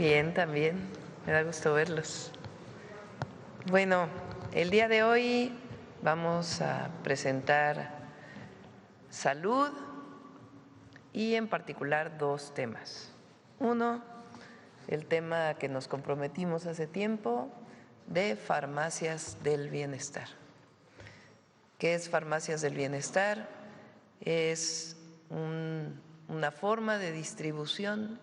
Bien, también. Me da gusto verlos. Bueno, el día de hoy vamos a presentar salud y en particular dos temas. Uno, el tema que nos comprometimos hace tiempo de farmacias del bienestar. ¿Qué es farmacias del bienestar? Es una forma de distribución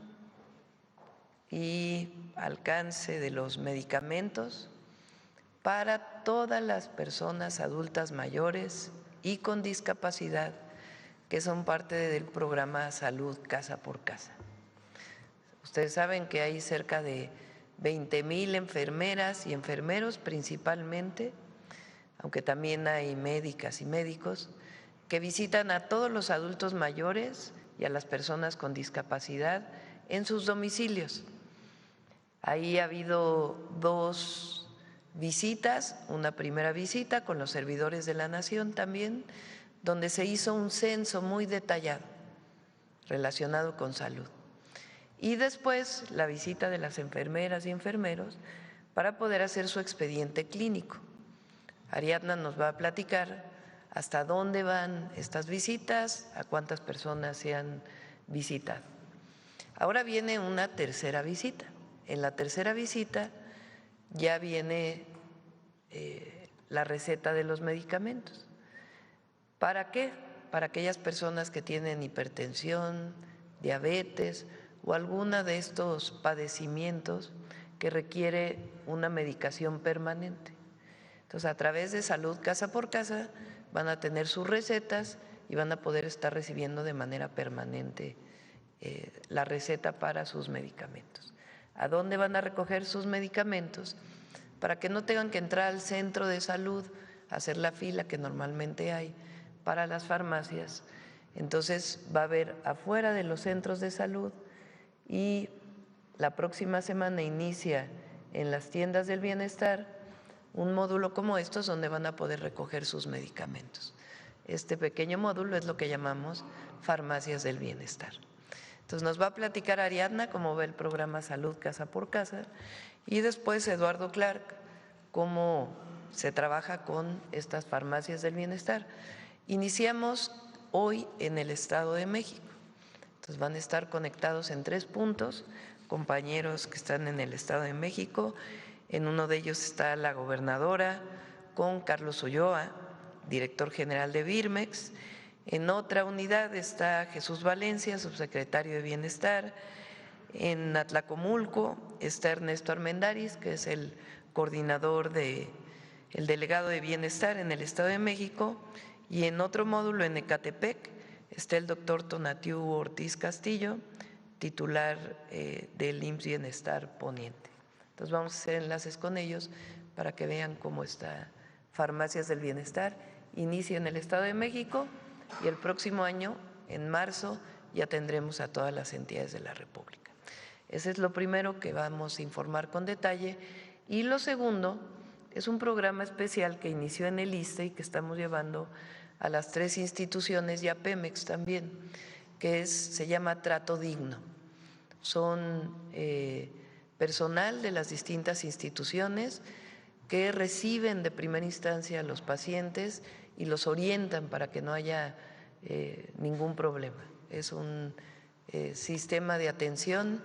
y alcance de los medicamentos para todas las personas adultas mayores y con discapacidad que son parte del programa Salud Casa por Casa. Ustedes saben que hay cerca de 20,000 enfermeras y enfermeros principalmente, aunque también hay médicas y médicos, que visitan a todos los adultos mayores y a las personas con discapacidad en sus domicilios. Ahí ha habido dos visitas, una primera visita con los servidores de la Nación también, donde se hizo un censo muy detallado relacionado con salud. Y después la visita de las enfermeras y enfermeros para poder hacer su expediente clínico. Ariadna nos va a platicar hasta dónde van estas visitas, a cuántas personas se han visitado. Ahora viene una tercera visita. En la tercera visita ya viene la receta de los medicamentos. ¿Para qué? Para aquellas personas que tienen hipertensión, diabetes o alguna de estos padecimientos que requiere una medicación permanente. Entonces, a través de Salud Casa por Casa van a tener sus recetas y van a poder estar recibiendo de manera permanente la receta para sus medicamentos. ¿A dónde van a recoger sus medicamentos? Para que no tengan que entrar al centro de salud a hacer la fila que normalmente hay para las farmacias. Entonces va a haber afuera de los centros de salud y la próxima semana inicia en las tiendas del bienestar un módulo como estos donde van a poder recoger sus medicamentos. Este pequeño módulo es lo que llamamos farmacias del bienestar. Entonces nos va a platicar Ariadna cómo va el programa Salud Casa por Casa y después Eduardo Clark cómo se trabaja con estas farmacias del bienestar. Iniciamos hoy en el Estado de México. Entonces van a estar conectados en 3 puntos, compañeros que están en el Estado de México. En uno de ellos está la gobernadora con Carlos Ulloa, director general de Birmex. En otra unidad está Jesús Valencia, subsecretario de Bienestar. En Atlacomulco está Ernesto Armendáriz, que es el coordinador el delegado de Bienestar en el Estado de México. Y en otro módulo, en Ecatepec, está el doctor Tonatiu Ortiz Castillo, titular del IMSS Bienestar Poniente. Entonces vamos a hacer enlaces con ellos para que vean cómo está Farmacias del Bienestar. Inicia en el Estado de México y el próximo año, en marzo, ya tendremos a todas las entidades de la República. Ese es lo primero que vamos a informar con detalle. Y lo segundo es un programa especial que inició en el ISSSTE y que estamos llevando a las 3 instituciones y a Pemex también, que se llama Trato Digno. Son personal de las distintas instituciones que reciben de primera instancia a los pacientes y los orientan para que no haya ningún problema. Es un sistema de atención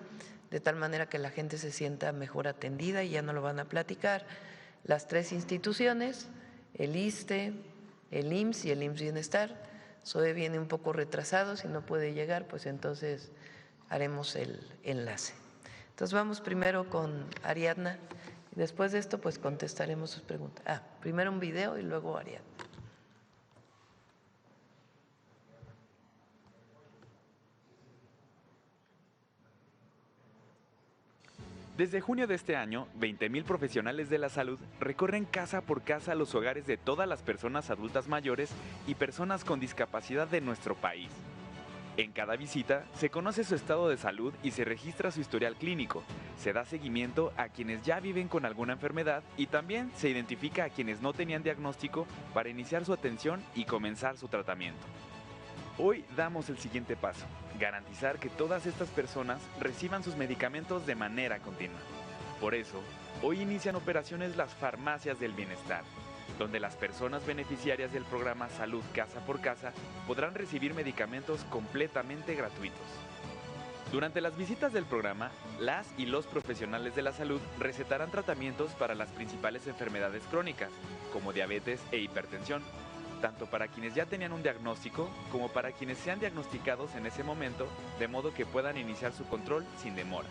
de tal manera que la gente se sienta mejor atendida y ya no lo van a platicar. Las 3 instituciones, el ISSSTE, el IMSS y el IMSS Bienestar. SOE viene un poco retrasado, si no puede llegar, pues entonces haremos el enlace. Entonces vamos primero con Ariadna y después de esto pues contestaremos sus preguntas. Primero un video y luego Ariadna. Desde junio de este año, 20,000 profesionales de la salud recorren casa por casa los hogares de todas las personas adultas mayores y personas con discapacidad de nuestro país. En cada visita se conoce su estado de salud y se registra su historial clínico, se da seguimiento a quienes ya viven con alguna enfermedad y también se identifica a quienes no tenían diagnóstico para iniciar su atención y comenzar su tratamiento. Hoy damos el siguiente paso, garantizar que todas estas personas reciban sus medicamentos de manera continua. Por eso, hoy inician operaciones las farmacias del bienestar, donde las personas beneficiarias del programa Salud Casa por Casa podrán recibir medicamentos completamente gratuitos. Durante las visitas del programa, las y los profesionales de la salud recetarán tratamientos para las principales enfermedades crónicas, como diabetes e hipertensión, tanto para quienes ya tenían un diagnóstico como para quienes sean diagnosticados en ese momento, de modo que puedan iniciar su control sin demora.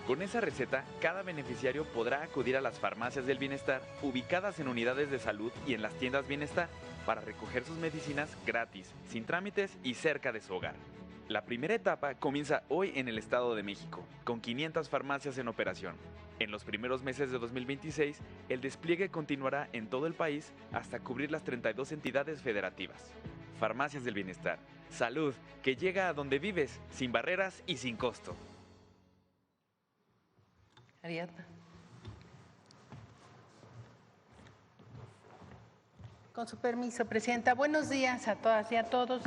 Con esa receta, cada beneficiario podrá acudir a las farmacias del bienestar ubicadas en unidades de salud y en las tiendas bienestar para recoger sus medicinas gratis, sin trámites y cerca de su hogar. La primera etapa comienza hoy en el Estado de México, con 500 farmacias en operación. En los primeros meses de 2026, el despliegue continuará en todo el país hasta cubrir las 32 entidades federativas. Farmacias del Bienestar. Salud que llega a donde vives, sin barreras y sin costo. Ariadna. Con su permiso, Presidenta. Buenos días a todas y a todos.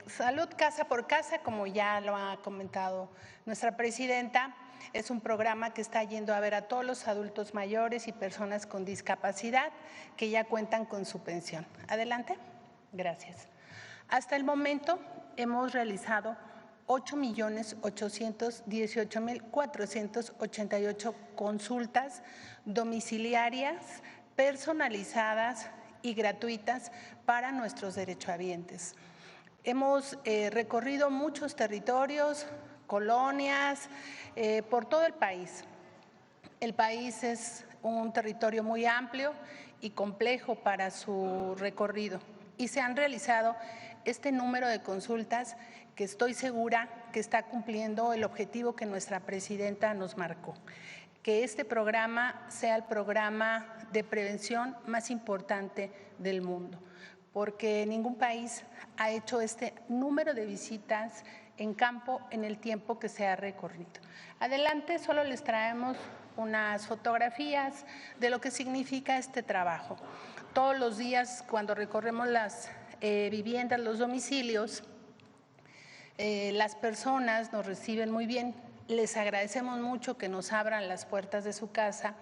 Salud Casa por Casa, como ya lo ha comentado nuestra Presidenta, es un programa que está yendo a ver a todos los adultos mayores y personas con discapacidad que ya cuentan con su pensión. Adelante. Gracias. Hasta el momento hemos realizado 8.818.488 consultas domiciliarias, personalizadas y gratuitas para nuestros derechohabientes. Hemos recorrido muchos territorios, colonias, por todo el país. El país es un territorio muy amplio y complejo para su recorrido y se han realizado este número de consultas que estoy segura que está cumpliendo el objetivo que nuestra Presidenta nos marcó, que este programa sea el programa de prevención más importante del mundo, porque ningún país ha hecho este número de visitas en campo en el tiempo que se ha recorrido. Adelante, solo les traemos unas fotografías de lo que significa este trabajo. Todos los días, cuando recorremos las viviendas, los domicilios, las personas nos reciben muy bien. Les agradecemos mucho que nos abran las puertas de su casa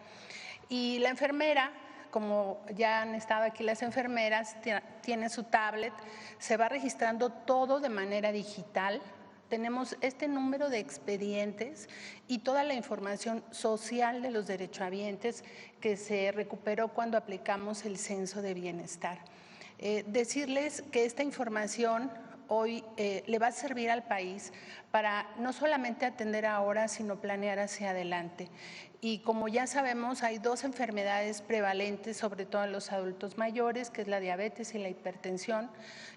y la enfermera, como ya han estado aquí las enfermeras, tiene su tablet, se va registrando todo de manera digital. Tenemos este número de expedientes y toda la información social de los derechohabientes que se recuperó cuando aplicamos el censo de bienestar. Decirles que esta información hoy le va a servir al país para no solamente atender ahora, sino planear hacia adelante. Y como ya sabemos, hay dos enfermedades prevalentes, sobre todo en los adultos mayores, que es la diabetes y la hipertensión.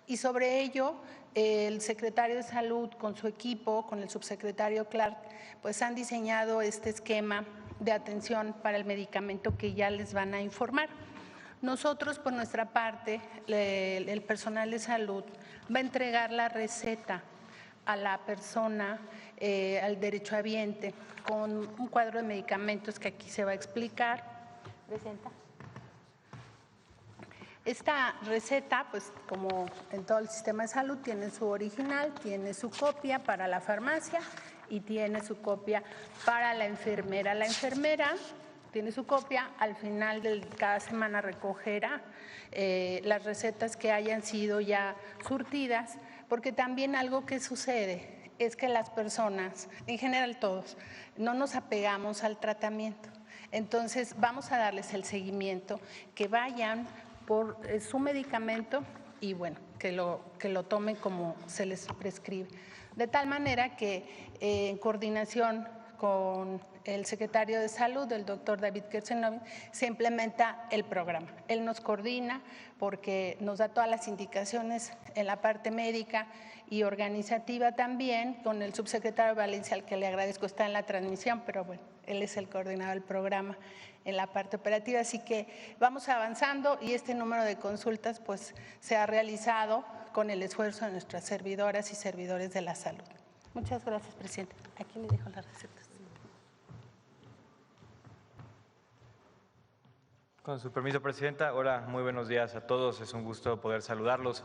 Y sobre ello, el secretario de Salud con su equipo, con el subsecretario Clark, pues han diseñado este esquema de atención para el medicamento que ya les van a informar. Nosotros, por nuestra parte, el personal de salud va a entregar la receta a la persona, al derechohabiente, con un cuadro de medicamentos que aquí se va a explicar. Presenta. Esta receta, pues como en todo el sistema de salud, tiene su original, tiene su copia para la farmacia y tiene su copia para la enfermera. La enfermera tiene su copia, al final de cada semana recogerá las recetas que hayan sido ya surtidas, porque también algo que sucede es que las personas, en general todos, no nos apegamos al tratamiento. Entonces vamos a darles el seguimiento, que vayan por su medicamento y bueno, que lo tomen como se les prescribe. De tal manera que en coordinación con el secretario de Salud, el doctor David Kersenovich, se implementa el programa. Él nos coordina porque nos da todas las indicaciones en la parte médica y organizativa también, con el subsecretario Valencia, al que le agradezco, está en la transmisión, pero bueno, él es el coordinador del programa en la parte operativa, así que vamos avanzando y este número de consultas pues se ha realizado con el esfuerzo de nuestras servidoras y servidores de la salud. Muchas gracias, presidente. Aquí le dejo las recetas. Con su permiso, Presidenta. Hola, muy buenos días a todos. Es un gusto poder saludarlos.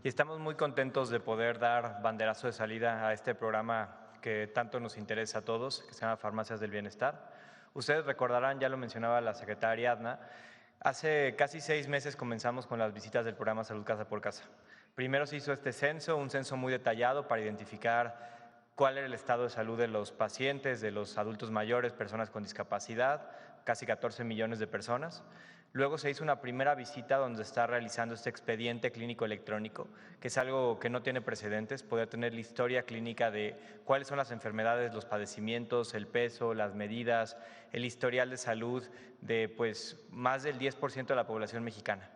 y estamos muy contentos de poder dar banderazo de salida a este programa que tanto nos interesa a todos, que se llama Farmacias del Bienestar. Ustedes recordarán, ya lo mencionaba la secretaria Adna, hace casi 6 meses comenzamos con las visitas del programa Salud Casa por Casa. Primero se hizo este censo, un censo muy detallado para identificar cuál era el estado de salud de los pacientes, de los adultos mayores, personas con discapacidad, casi 14 millones de personas. Luego se hizo una primera visita donde se está realizando este expediente clínico electrónico, que es algo que no tiene precedentes, poder tener la historia clínica de cuáles son las enfermedades, los padecimientos, el peso, las medidas, el historial de salud de más del 10% de la población mexicana.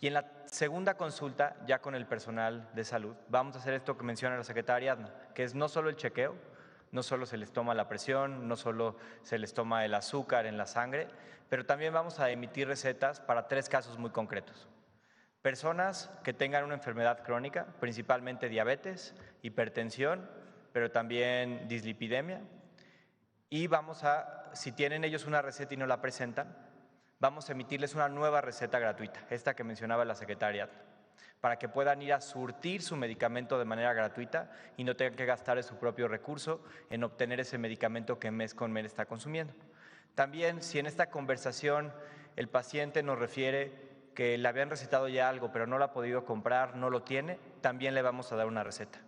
Y en la segunda consulta, ya con el personal de salud, vamos a hacer esto que menciona la secretaria Adna, que es no solo el chequeo, no solo se les toma la presión, no solo se les toma el azúcar en la sangre, pero también vamos a emitir recetas para 3 casos muy concretos. Personas que tengan una enfermedad crónica, principalmente diabetes, hipertensión, pero también dislipidemia. Y si tienen ellos una receta y no la presentan, vamos a emitirles una nueva receta gratuita, esta que mencionaba la secretaria, para que puedan ir a surtir su medicamento de manera gratuita y no tengan que gastar de su propio recurso en obtener ese medicamento que mes con mes está consumiendo. También, si en esta conversación el paciente nos refiere que le habían recetado ya algo, pero no lo ha podido comprar, no lo tiene, también le vamos a dar una receta.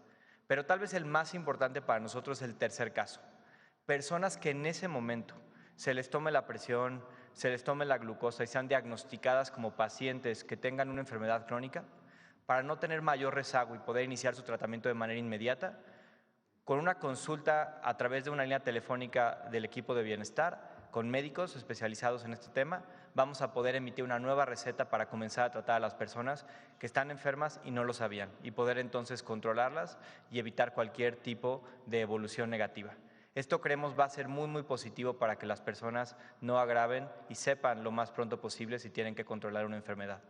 Pero tal vez el más importante para nosotros es el tercer caso. Personas que en ese momento se les tome la presión, se les tome la glucosa y sean diagnosticadas como pacientes que tengan una enfermedad crónica, para no tener mayor rezago y poder iniciar su tratamiento de manera inmediata, con una consulta a través de una línea telefónica del equipo de bienestar, con médicos especializados en este tema, vamos a poder emitir una nueva receta para comenzar a tratar a las personas que están enfermas y no lo sabían, y poder entonces controlarlas y evitar cualquier tipo de evolución negativa. Esto creemos va a ser muy positivo para que las personas no agraven y sepan lo más pronto posible si tienen que controlar una enfermedad.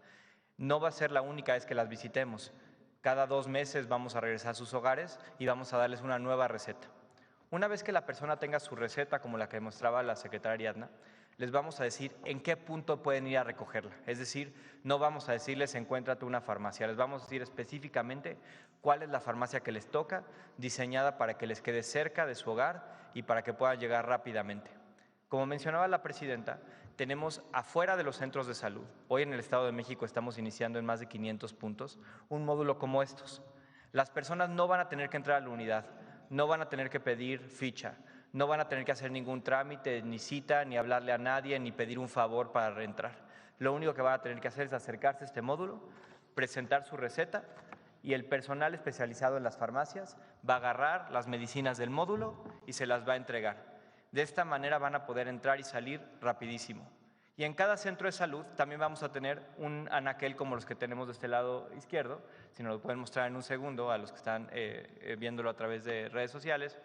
No va a ser la única vez que las visitemos. Cada 2 meses vamos a regresar a sus hogares y vamos a darles una nueva receta. Una vez que la persona tenga su receta, como la que mostraba la secretaria Adna, les vamos a decir en qué punto pueden ir a recogerla. Es decir, no vamos a decirles encuéntrate una farmacia, les vamos a decir específicamente cuál es la farmacia que les toca, diseñada para que les quede cerca de su hogar y para que puedan llegar rápidamente. Como mencionaba la presidenta, tenemos afuera de los centros de salud, hoy en el Estado de México estamos iniciando en más de 500 puntos, un módulo como estos. Las personas no van a tener que entrar a la unidad, no van a tener que pedir ficha, no van a tener que hacer ningún trámite, ni cita, ni hablarle a nadie, ni pedir un favor para reentrar. Lo único que van a tener que hacer es acercarse a este módulo, presentar su receta y el personal especializado en las farmacias va a agarrar las medicinas del módulo y se las va a entregar. De esta manera van a poder entrar y salir rapidísimo. Y en cada centro de salud también vamos a tener un anaquel como los que tenemos de este lado izquierdo, si nos lo pueden mostrar en un segundo a los que están viéndolo a través de redes sociales,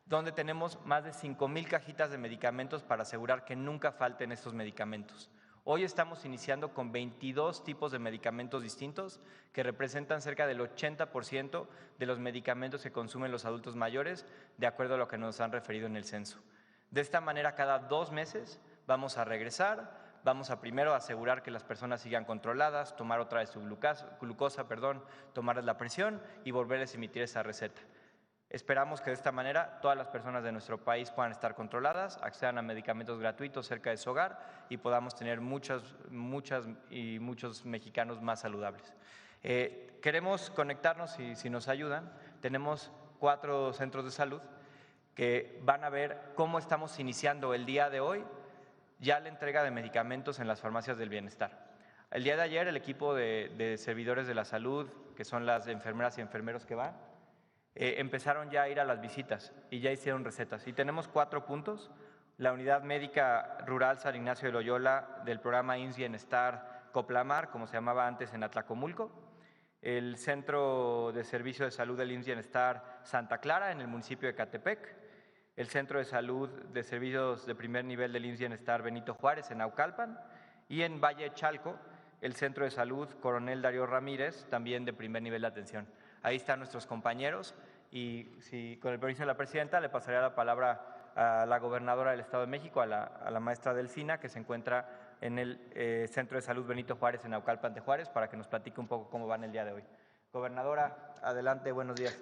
donde tenemos más de 5,000 cajitas de medicamentos para asegurar que nunca falten estos medicamentos. Hoy estamos iniciando con 22 tipos de medicamentos distintos que representan cerca del 80% de los medicamentos que consumen los adultos mayores, de acuerdo a lo que nos han referido en el censo. De esta manera, cada 2 meses vamos a regresar, vamos a primero asegurar que las personas sigan controladas, tomar otra vez su glucosa, tomarles la presión y volverles a emitir esa receta. Esperamos que de esta manera todas las personas de nuestro país puedan estar controladas, accedan a medicamentos gratuitos cerca de su hogar y podamos tener muchos mexicanos más saludables. Queremos conectarnos, si nos ayudan, tenemos 4 centros de salud que van a ver cómo estamos iniciando el día de hoy ya la entrega de medicamentos en las farmacias del bienestar. El día de ayer el equipo de servidores de la salud, que son las enfermeras y enfermeros que van, empezaron ya a ir a las visitas y ya hicieron recetas. Y tenemos 4 puntos: la Unidad Médica Rural San Ignacio de Loyola del programa IMSS Bienestar Coplamar, como se llamaba antes en Atlacomulco, el Centro de Servicio de Salud del IMSS Bienestar Santa Clara en el municipio de Ecatepec, el Centro de Salud de Servicios de Primer Nivel del IMSS Bienestar Benito Juárez en Naucalpan y en Valle de Chalco, el Centro de Salud Coronel Darío Ramírez, también de primer nivel de atención. Ahí están nuestros compañeros y con el permiso de la presidenta le pasaría la palabra a la gobernadora del Estado de México, a la maestra Delfina, que se encuentra en el Centro de Salud Benito Juárez en Naucalpan de Juárez, para que nos platique un poco cómo van el día de hoy. Gobernadora, adelante, buenos días.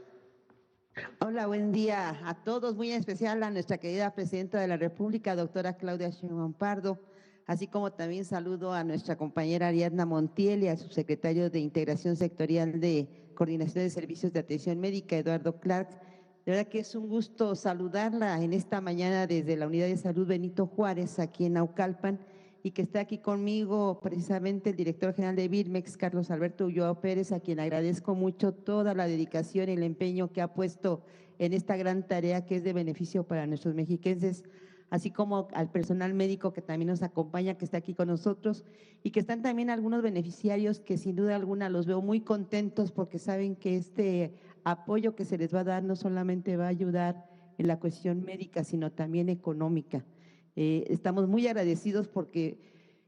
Hola, buen día a todos, muy en especial a nuestra querida Presidenta de la República, doctora Claudia Sheinbaum Pardo, así como también saludo a nuestra compañera Ariadna Montiel y al subsecretario de Integración Sectorial de Coordinación de Servicios de Atención Médica, Eduardo Clark. De verdad que es un gusto saludarla en esta mañana desde la Unidad de Salud Benito Juárez, aquí en Naucalpan, y que está aquí conmigo precisamente el director general de Birmex, Carlos Alberto Ulloa Pérez, a quien agradezco mucho toda la dedicación y el empeño que ha puesto en esta gran tarea que es de beneficio para nuestros mexiquenses, así como al personal médico que también nos acompaña, que está aquí con nosotros, y que están también algunos beneficiarios que sin duda alguna los veo muy contentos porque saben que este apoyo que se les va a dar no solamente va a ayudar en la cuestión médica, sino también económica. Estamos muy agradecidos porque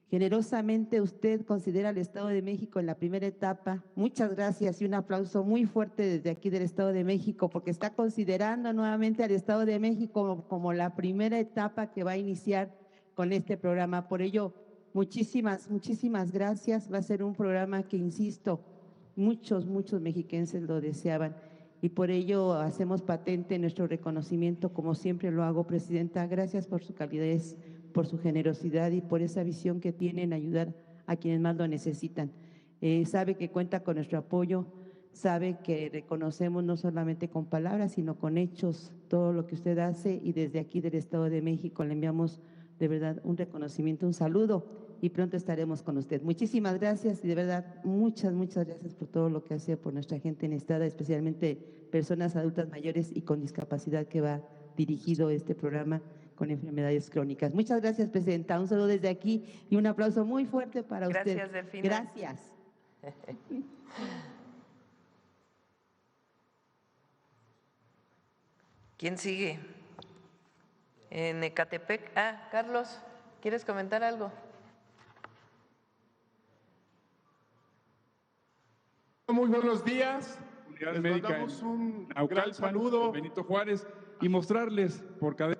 generosamente usted considera al Estado de México en la primera etapa. Muchas gracias y un aplauso muy fuerte desde aquí del Estado de México porque está considerando nuevamente al Estado de México como la primera etapa que va a iniciar con este programa. Por ello, muchísimas gracias. Va a ser un programa que, insisto, muchos mexiquenses lo deseaban. Y por ello hacemos patente nuestro reconocimiento, como siempre lo hago, Presidenta. Gracias por su calidez, por su generosidad y por esa visión que tienen en ayudar a quienes más lo necesitan. Sabe que cuenta con nuestro apoyo, sabe que reconocemos no solamente con palabras, sino con hechos todo lo que usted hace, y desde aquí del Estado de México le enviamos de verdad un reconocimiento, un saludo, y pronto estaremos con usted. Muchísimas gracias y de verdad muchas gracias por todo lo que hace por nuestra gente necesitada, especialmente personas adultas mayores y con discapacidad, que va dirigido este programa con enfermedades crónicas. Muchas gracias, Presidenta. Un saludo desde aquí y un aplauso muy fuerte para usted. Gracias, Delfina. Gracias. ¿Quién sigue? En Ecatepec. Carlos, ¿quieres comentar algo? Muy buenos días. Unidad Les Médica mandamos un gran Naucalpan, saludo. Benito Juárez, y mostrarles por cada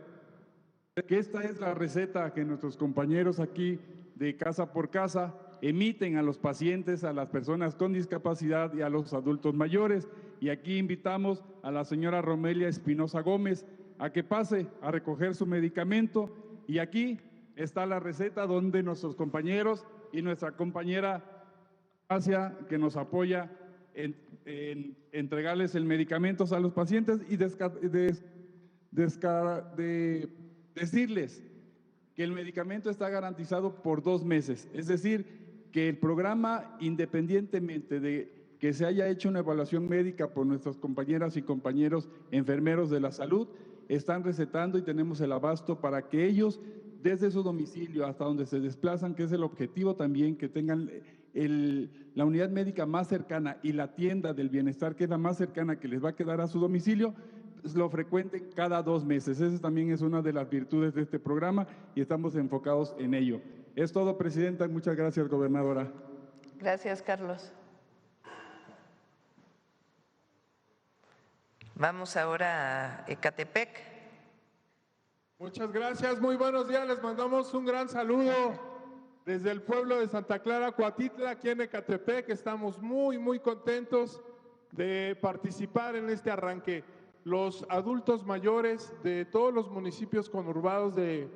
que esta es la receta que nuestros compañeros aquí de Casa por Casa emiten a los pacientes, a las personas con discapacidad y a los adultos mayores. Y aquí invitamos a la señora Romelia Espinosa Gómez a que pase a recoger su medicamento. Y aquí está la receta donde nuestros compañeros y nuestra compañera Asia, que nos apoya en entregarles el medicamento a los pacientes, y decirles que el medicamento está garantizado por 2 meses, es decir, que el programa, independientemente de que se haya hecho una evaluación médica por nuestras compañeras y compañeros enfermeros de la salud, están recetando y tenemos el abasto para que ellos, desde su domicilio hasta donde se desplazan, que es el objetivo también, que tengan la unidad médica más cercana y la tienda del bienestar, que es la más cercana que les va a quedar a su domicilio, pues lo frecuenten cada 2 meses. Esa también es una de las virtudes de este programa y estamos enfocados en ello. Es todo, Presidenta. Muchas gracias, Gobernadora. Gracias, Carlos. Vamos ahora a Ecatepec. Muchas gracias, muy buenos días. Les mandamos un gran saludo desde el pueblo de Santa Clara, Coatitla, aquí en Ecatepec. Estamos muy contentos de participar en este arranque. Los adultos mayores de todos los municipios conurbados del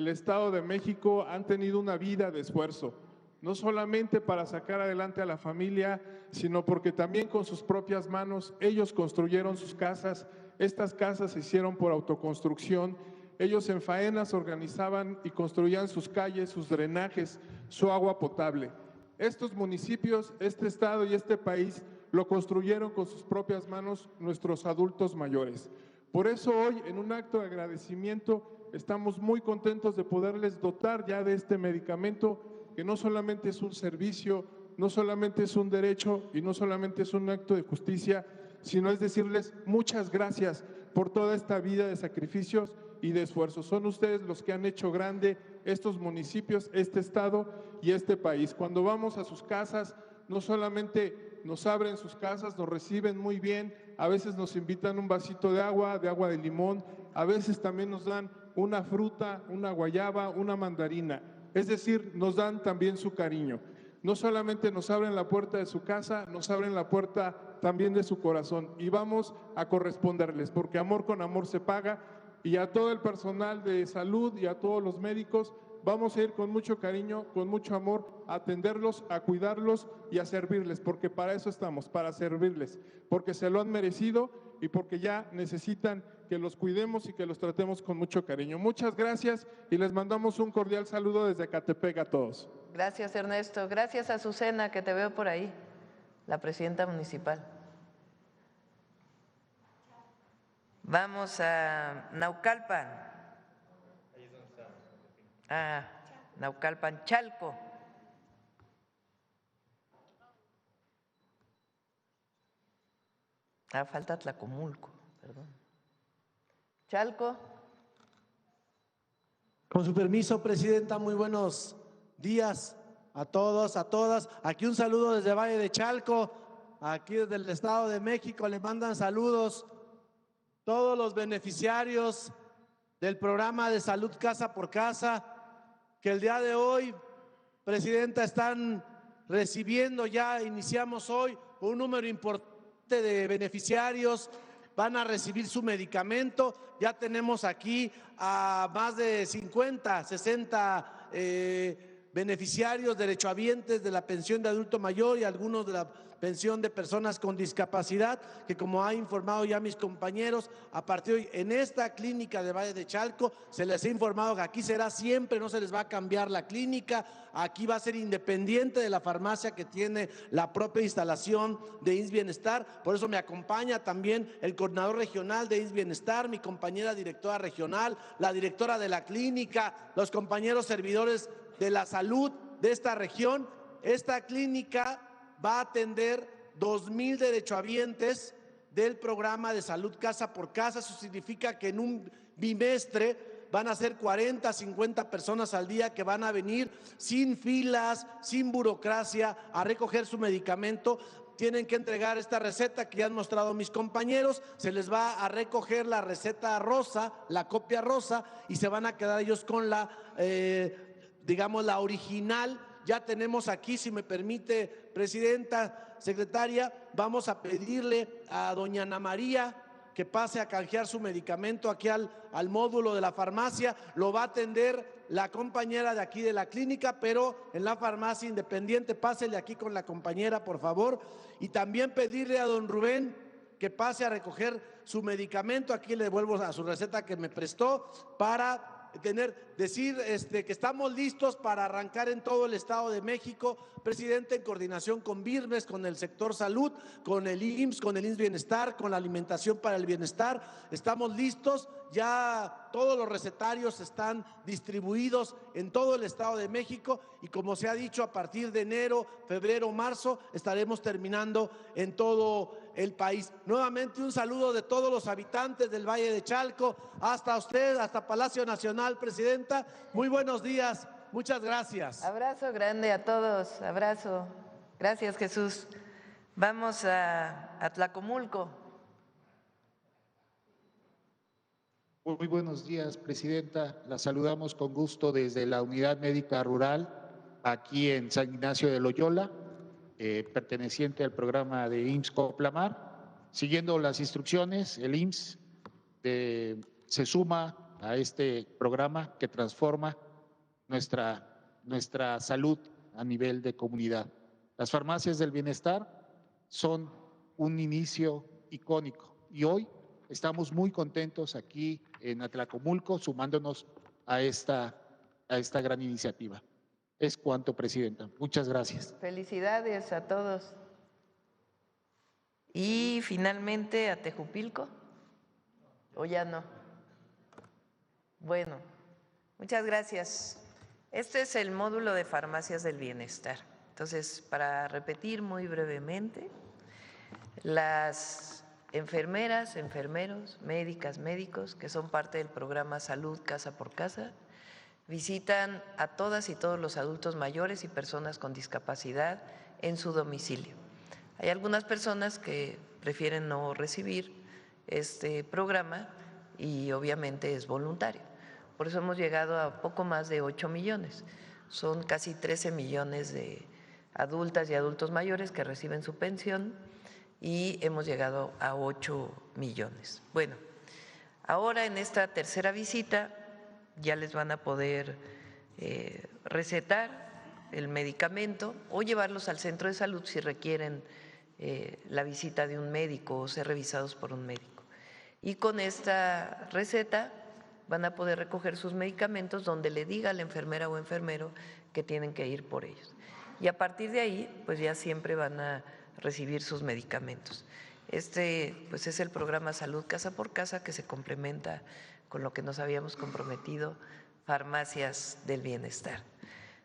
Estado de México han tenido una vida de esfuerzo, no solamente para sacar adelante a la familia, sino porque también con sus propias manos ellos construyeron sus casas. Estas casas se hicieron por autoconstrucción. Ellos en faenas organizaban y construían sus calles, sus drenajes, su agua potable. Estos municipios, este estado y este país lo construyeron con sus propias manos nuestros adultos mayores. Por eso hoy, en un acto de agradecimiento, estamos muy contentos de poderles dotar ya de este medicamento, que no solamente es un servicio, no solamente es un derecho y no solamente es un acto de justicia, sino es decirles muchas gracias por toda esta vida de sacrificios y de esfuerzo. Son ustedes los que han hecho grande estos municipios, este estado y este país. Cuando vamos a sus casas, no solamente nos abren sus casas, nos reciben muy bien, a veces nos invitan un vasito de agua de limón, a veces también nos dan una fruta, una guayaba, una mandarina, es decir, nos dan también su cariño. No solamente nos abren la puerta de su casa, nos abren la puerta también de su corazón y vamos a corresponderles, porque amor con amor se paga. Y a todo el personal de salud y a todos los médicos vamos a ir con mucho cariño, con mucho amor, a atenderlos, a cuidarlos y a servirles, porque para eso estamos, para servirles, porque se lo han merecido y porque ya necesitan que los cuidemos y que los tratemos con mucho cariño. Muchas gracias y les mandamos un cordial saludo desde Ecatepec a todos. Gracias, Ernesto. Gracias a Azucena, que te veo por ahí, la presidenta municipal. Vamos a Naucalpan. Naucalpan, Chalco. Falta Tlacomulco, perdón. Chalco. Con su permiso, presidenta, muy buenos días a todos, a todas. Aquí un saludo desde Valle de Chalco, aquí desde el Estado de México. Le mandan saludos todos los beneficiarios del programa de salud casa por casa, que el día de hoy, presidenta, están recibiendo, ya iniciamos hoy un número importante de beneficiarios, van a recibir su medicamento. Ya tenemos aquí a más de 50, 60 beneficiarios, derechohabientes de la pensión de adulto mayor y algunos de la pensión de personas con discapacidad, que como ha informado ya mis compañeros, a partir de hoy en esta clínica de Valle de Chalco se les ha informado que aquí será siempre, no se les va a cambiar la clínica, aquí va a ser independiente de la farmacia que tiene la propia instalación de IMSS Bienestar. Por eso me acompaña también el coordinador regional de IMSS Bienestar, mi compañera directora regional, la directora de la clínica, los compañeros servidores de la salud de esta región. Esta clínica va a atender 2,000 derechohabientes del programa de salud casa por casa. Eso significa que en un bimestre van a ser 40, 50 personas al día que van a venir sin filas, sin burocracia, a recoger su medicamento. Tienen que entregar esta receta que ya han mostrado mis compañeros, se les va a recoger la receta rosa, la copia rosa, y se van a quedar ellos con la, digamos, la original. Ya tenemos aquí, si me permite, presidenta, secretaria, vamos a pedirle a doña Ana María que pase a canjear su medicamento aquí al módulo de la farmacia. Lo va a atender la compañera de aquí de la clínica, pero en la farmacia independiente. Pásele aquí con la compañera, por favor. Y también pedirle a don Rubén que pase a recoger su medicamento. Aquí le devuelvo a su receta que me prestó para decir que estamos listos para arrancar en todo el Estado de México, presidente, en coordinación con BIRMES, con el sector salud, con el IMSS, con el IMSS Bienestar, con la alimentación para el bienestar. Estamos listos, ya todos los recetarios están distribuidos en todo el Estado de México y, como se ha dicho, a partir de enero, febrero, marzo estaremos terminando en todo el país. Nuevamente un saludo de todos los habitantes del Valle de Chalco, hasta usted, hasta Palacio Nacional, presidenta. Muy buenos días, muchas gracias. Abrazo grande a todos, abrazo. Gracias, Jesús. Vamos a Tlacomulco. Muy buenos días, presidenta. La saludamos con gusto desde la Unidad Médica Rural, aquí en San Ignacio de Loyola, perteneciente al programa de IMSS Coplamar. Siguiendo las instrucciones, el IMSS se suma a este programa que transforma nuestra salud a nivel de comunidad. Las farmacias del bienestar son un inicio icónico y hoy estamos muy contentos aquí en Atlacomulco sumándonos a esta gran iniciativa. Es cuanto, presidenta. Muchas gracias. Felicidades a todos. Y finalmente a Tejupilco, ¿o ya no? Bueno, muchas gracias. Este es el módulo de farmacias del bienestar. Entonces, para repetir muy brevemente, las enfermeras, enfermeros, médicas, médicos, que son parte del programa Salud Casa por Casa, visitan a todas y todos los adultos mayores y personas con discapacidad en su domicilio. Hay algunas personas que prefieren no recibir este programa y obviamente es voluntario. Por eso hemos llegado a poco más de 8 millones. Son casi 13 millones de adultas y adultos mayores que reciben su pensión y hemos llegado a 8 millones. Bueno, ahora en esta tercera visita ya les van a poder recetar el medicamento o llevarlos al centro de salud si requieren la visita de un médico o ser revisados por un médico. Y con esta receta van a poder recoger sus medicamentos donde le diga a la enfermera o enfermero que tienen que ir por ellos. Y a partir de ahí, pues ya siempre van a recibir sus medicamentos. Pues es el programa Salud Casa por Casa que se complementa con lo que nos habíamos comprometido, Farmacias del Bienestar.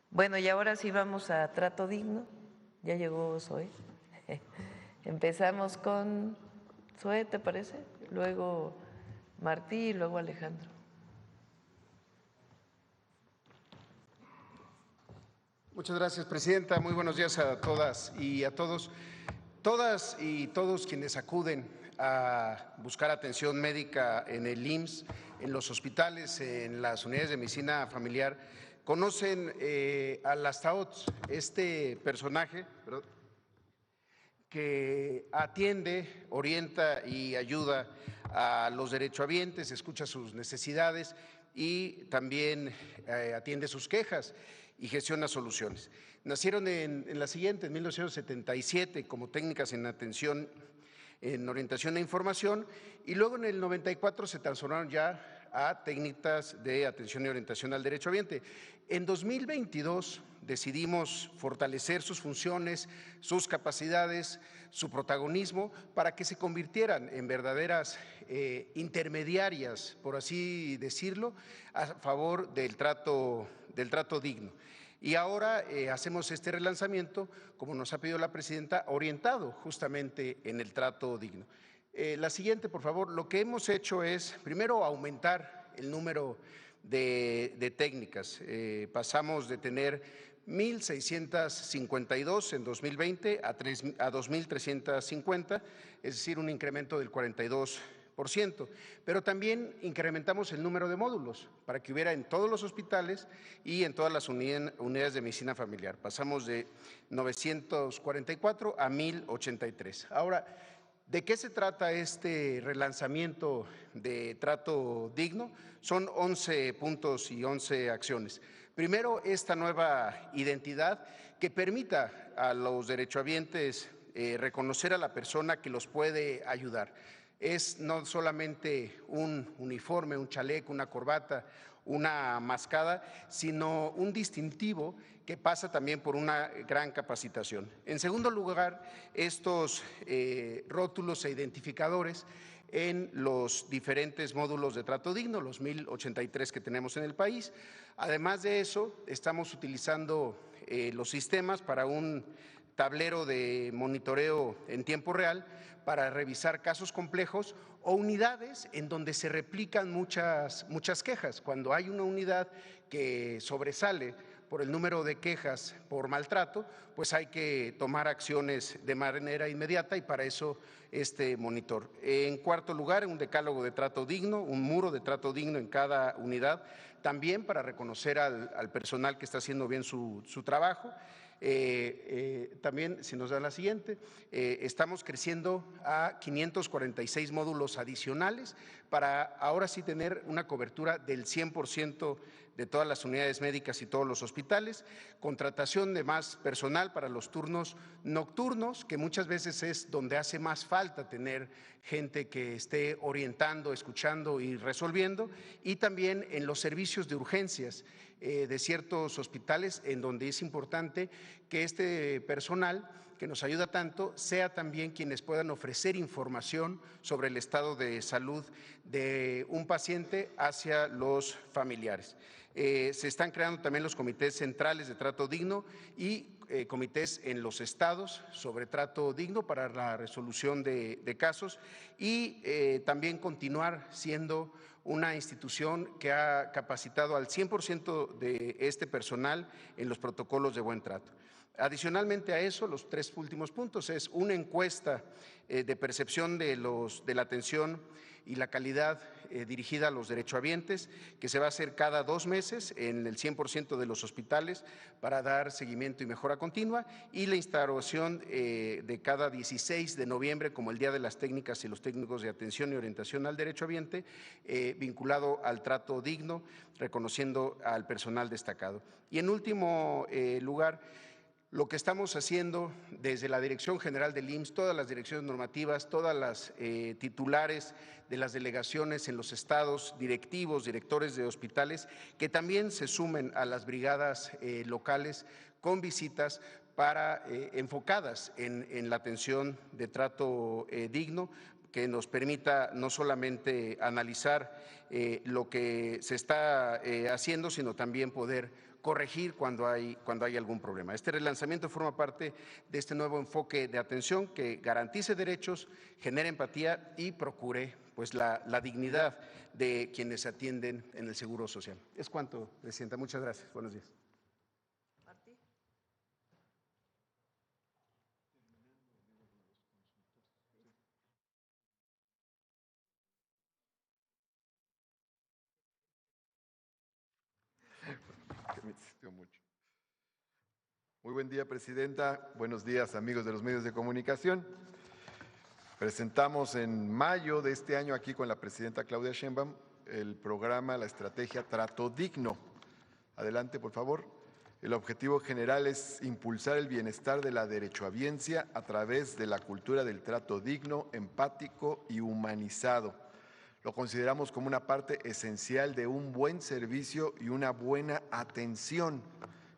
Bueno, y ahora sí vamos a Trato Digno. Ya llegó Zoe. Empezamos con Zoe, ¿te parece? Luego Martí y luego Alejandro. Muchas gracias, Presidenta. Muy buenos días a todas y a todos. Todas y todos quienes acuden a buscar atención médica en el IMSS, en los hospitales, en las unidades de medicina familiar, conocen al Astaots, este personaje que atiende, orienta y ayuda a los derechohabientes, escucha sus necesidades y también atiende sus quejas y gestiona soluciones. Nacieron en la siguiente, en 1977, como técnicas en atención, en orientación e información, y luego en el 94 se transformaron ya a técnicas de atención y orientación al derechohabiente. En 2022 decidimos fortalecer sus funciones, sus capacidades, su protagonismo, para que se convirtieran en verdaderas intermediarias, por así decirlo, a favor del trato digno. Y ahora hacemos este relanzamiento, como nos ha pedido la Presidenta, orientado justamente en el trato digno. La siguiente, por favor. Lo que hemos hecho es, primero, aumentar el número de técnicas. Pasamos de tener 1,652 en 2020 a 2,350, es decir, un incremento del 42%. Pero también incrementamos el número de módulos para que hubiera en todos los hospitales y en todas las unidades de medicina familiar. Pasamos de 944 a 1,083. Ahora, ¿de qué se trata este relanzamiento de trato digno? Son 11 puntos y 11 acciones. Primero, esta nueva identidad que permita a los derechohabientes reconocer a la persona que los puede ayudar. Es no solamente un uniforme, un chaleco, una corbata, una mascada, sino un distintivo que pasa también por una gran capacitación. En segundo lugar, estos rótulos e identificadores en los diferentes módulos de trato digno, los 1,083 que tenemos en el país. Además de eso, estamos utilizando los sistemas para un tablero de monitoreo en tiempo real para revisar casos complejos o unidades en donde se replican muchas quejas. Cuando hay una unidad que sobresale por el número de quejas por maltrato, pues hay que tomar acciones de manera inmediata y para eso este monitor. En cuarto lugar, un decálogo de trato digno, un muro de trato digno en cada unidad, también para reconocer al personal que está haciendo bien su trabajo. También, si nos da la siguiente, estamos creciendo a 546 módulos adicionales para ahora sí tener una cobertura del 100% de todas las unidades médicas y todos los hospitales, contratación de más personal para los turnos nocturnos, que muchas veces es donde hace más falta tener gente que esté orientando, escuchando y resolviendo, y también en los servicios de urgencias de ciertos hospitales en donde es importante que este personal que nos ayuda tanto sea también quienes puedan ofrecer información sobre el estado de salud de un paciente hacia los familiares. Se están creando también los comités centrales de trato digno y comités en los estados sobre trato digno para la resolución de casos y también continuar siendo una institución que ha capacitado al 100% de este personal en los protocolos de buen trato. Adicionalmente a eso, los 3 últimos puntos es una encuesta de percepción de la atención y la calidad dirigida a los derechohabientes, que se va a hacer cada 2 meses en el 100% de los hospitales para dar seguimiento y mejora continua, y la instauración de cada 16 de noviembre como el Día de las Técnicas y los Técnicos de Atención y Orientación al Derechohabiente, vinculado al trato digno, reconociendo al personal destacado. Y en último lugar, lo que estamos haciendo desde la Dirección General del IMSS, todas las direcciones normativas, todas las titulares de las delegaciones en los estados, directivos, directores de hospitales, que también se sumen a las brigadas locales con visitas enfocadas en la atención de trato digno, que nos permita no solamente analizar lo que se está haciendo, sino también poder corregir cuando hay algún problema. Este relanzamiento forma parte de este nuevo enfoque de atención que garantice derechos, genere empatía y procure pues la dignidad de quienes se atienden en el Seguro Social. Es cuanto, Presidenta. Muchas gracias. Buenos días. Muy buen día, Presidenta. Buenos días, amigos de los medios de comunicación. Presentamos en mayo de este año aquí con la Presidenta Claudia Sheinbaum el programa, la estrategia Trato Digno. Adelante, por favor. El objetivo general es impulsar el bienestar de la derechohabiencia a través de la cultura del trato digno, empático y humanizado. Lo consideramos como una parte esencial de un buen servicio y una buena atención,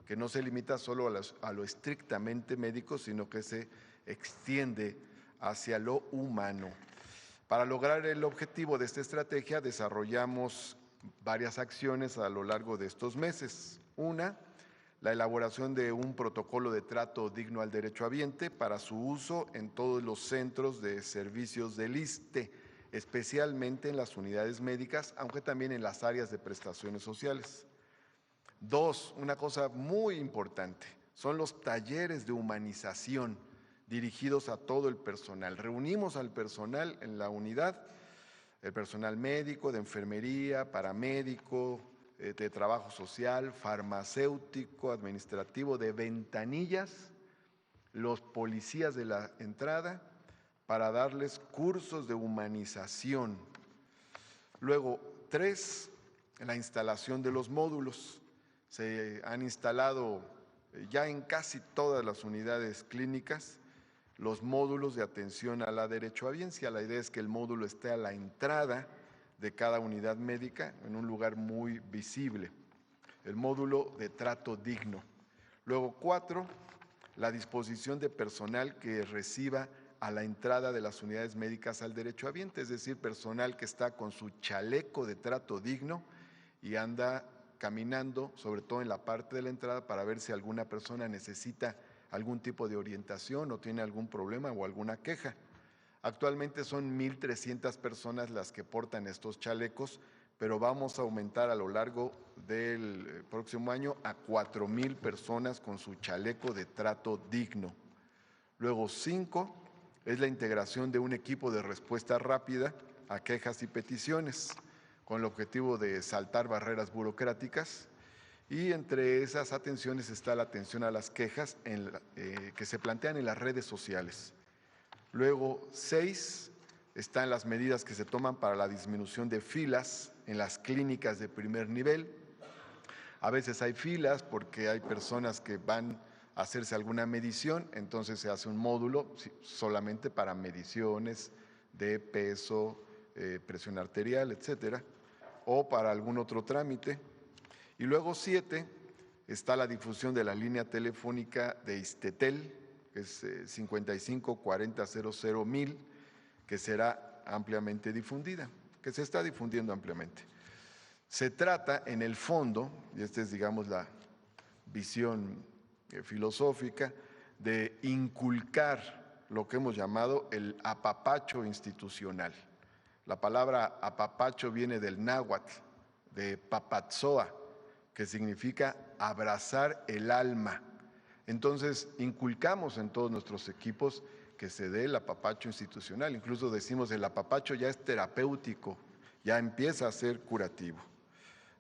que no se limita solo a lo estrictamente médico, sino que se extiende hacia lo humano. Para lograr el objetivo de esta estrategia, desarrollamos varias acciones a lo largo de estos meses. Una, la elaboración de un protocolo de trato digno al derechohabiente para su uso en todos los centros de servicios del ISSSTE, especialmente en las unidades médicas, aunque también en las áreas de prestaciones sociales. Dos, una cosa muy importante, son los talleres de humanización dirigidos a todo el personal. Reunimos al personal en la unidad, el personal médico, de enfermería, paramédico, de trabajo social, farmacéutico, administrativo, de ventanillas, los policías de la entrada, para darles cursos de humanización. Luego, 3, la instalación de los módulos. Se han instalado ya en casi todas las unidades clínicas los módulos de atención a la derechohabiencia. La idea es que el módulo esté a la entrada de cada unidad médica en un lugar muy visible. El módulo de trato digno. Luego, 4, la disposición de personal que reciba a la entrada de las unidades médicas al derechohabiente, es decir, personal que está con su chaleco de trato digno y anda caminando, sobre todo en la parte de la entrada, para ver si alguna persona necesita algún tipo de orientación o tiene algún problema o alguna queja. Actualmente son 1,300 personas las que portan estos chalecos, pero vamos a aumentar a lo largo del próximo año a 4,000 personas con su chaleco de trato digno. Luego, 5, es la integración de un equipo de respuesta rápida a quejas y peticiones, con el objetivo de saltar barreras burocráticas, y entre esas atenciones está la atención a las quejas que se plantean en las redes sociales. Luego, 6, están las medidas que se toman para la disminución de filas en las clínicas de primer nivel. A veces hay filas porque hay personas que van a hacerse alguna medición, entonces se hace un módulo solamente para mediciones de peso, presión arterial, etcétera, o para algún otro trámite. Y luego, 7, está la difusión de la línea telefónica de ISSSTETEL, que es 55 40 00 1000, que será ampliamente difundida, que se está difundiendo ampliamente. Se trata, en el fondo, y esta es, digamos, la visión filosófica, de inculcar lo que hemos llamado el apapacho institucional. La palabra apapacho viene del náhuatl, de papatzoa, que significa abrazar el alma, Entonces, inculcamos en todos nuestros equipos que se dé el apapacho institucional. Incluso decimos el apapacho ya es terapéutico, ya empieza a ser curativo.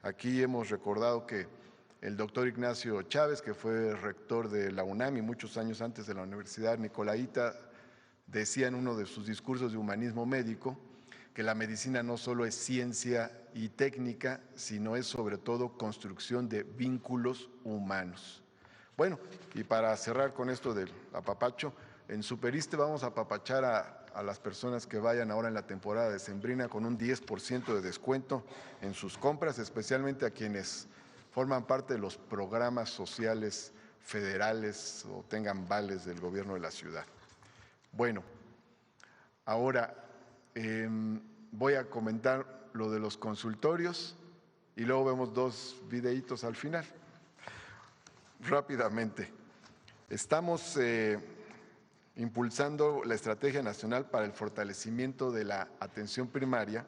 Aquí hemos recordado que el doctor Ignacio Chávez, que fue rector de la UNAM y muchos años antes de la Universidad Nicolaita, decía en uno de sus discursos de humanismo médico que la medicina no solo es ciencia y técnica, sino es sobre todo construcción de vínculos humanos. Bueno, y para cerrar con esto del apapacho, en Superiste vamos a apapachar a las personas que vayan ahora en la temporada decembrina con un 10% de descuento en sus compras, especialmente a quienes forman parte de los programas sociales federales o tengan vales del gobierno de la ciudad. Bueno, ahora voy a comentar lo de los consultorios y luego vemos 2 videitos al final. Rápidamente, estamos impulsando la Estrategia Nacional para el Fortalecimiento de la Atención Primaria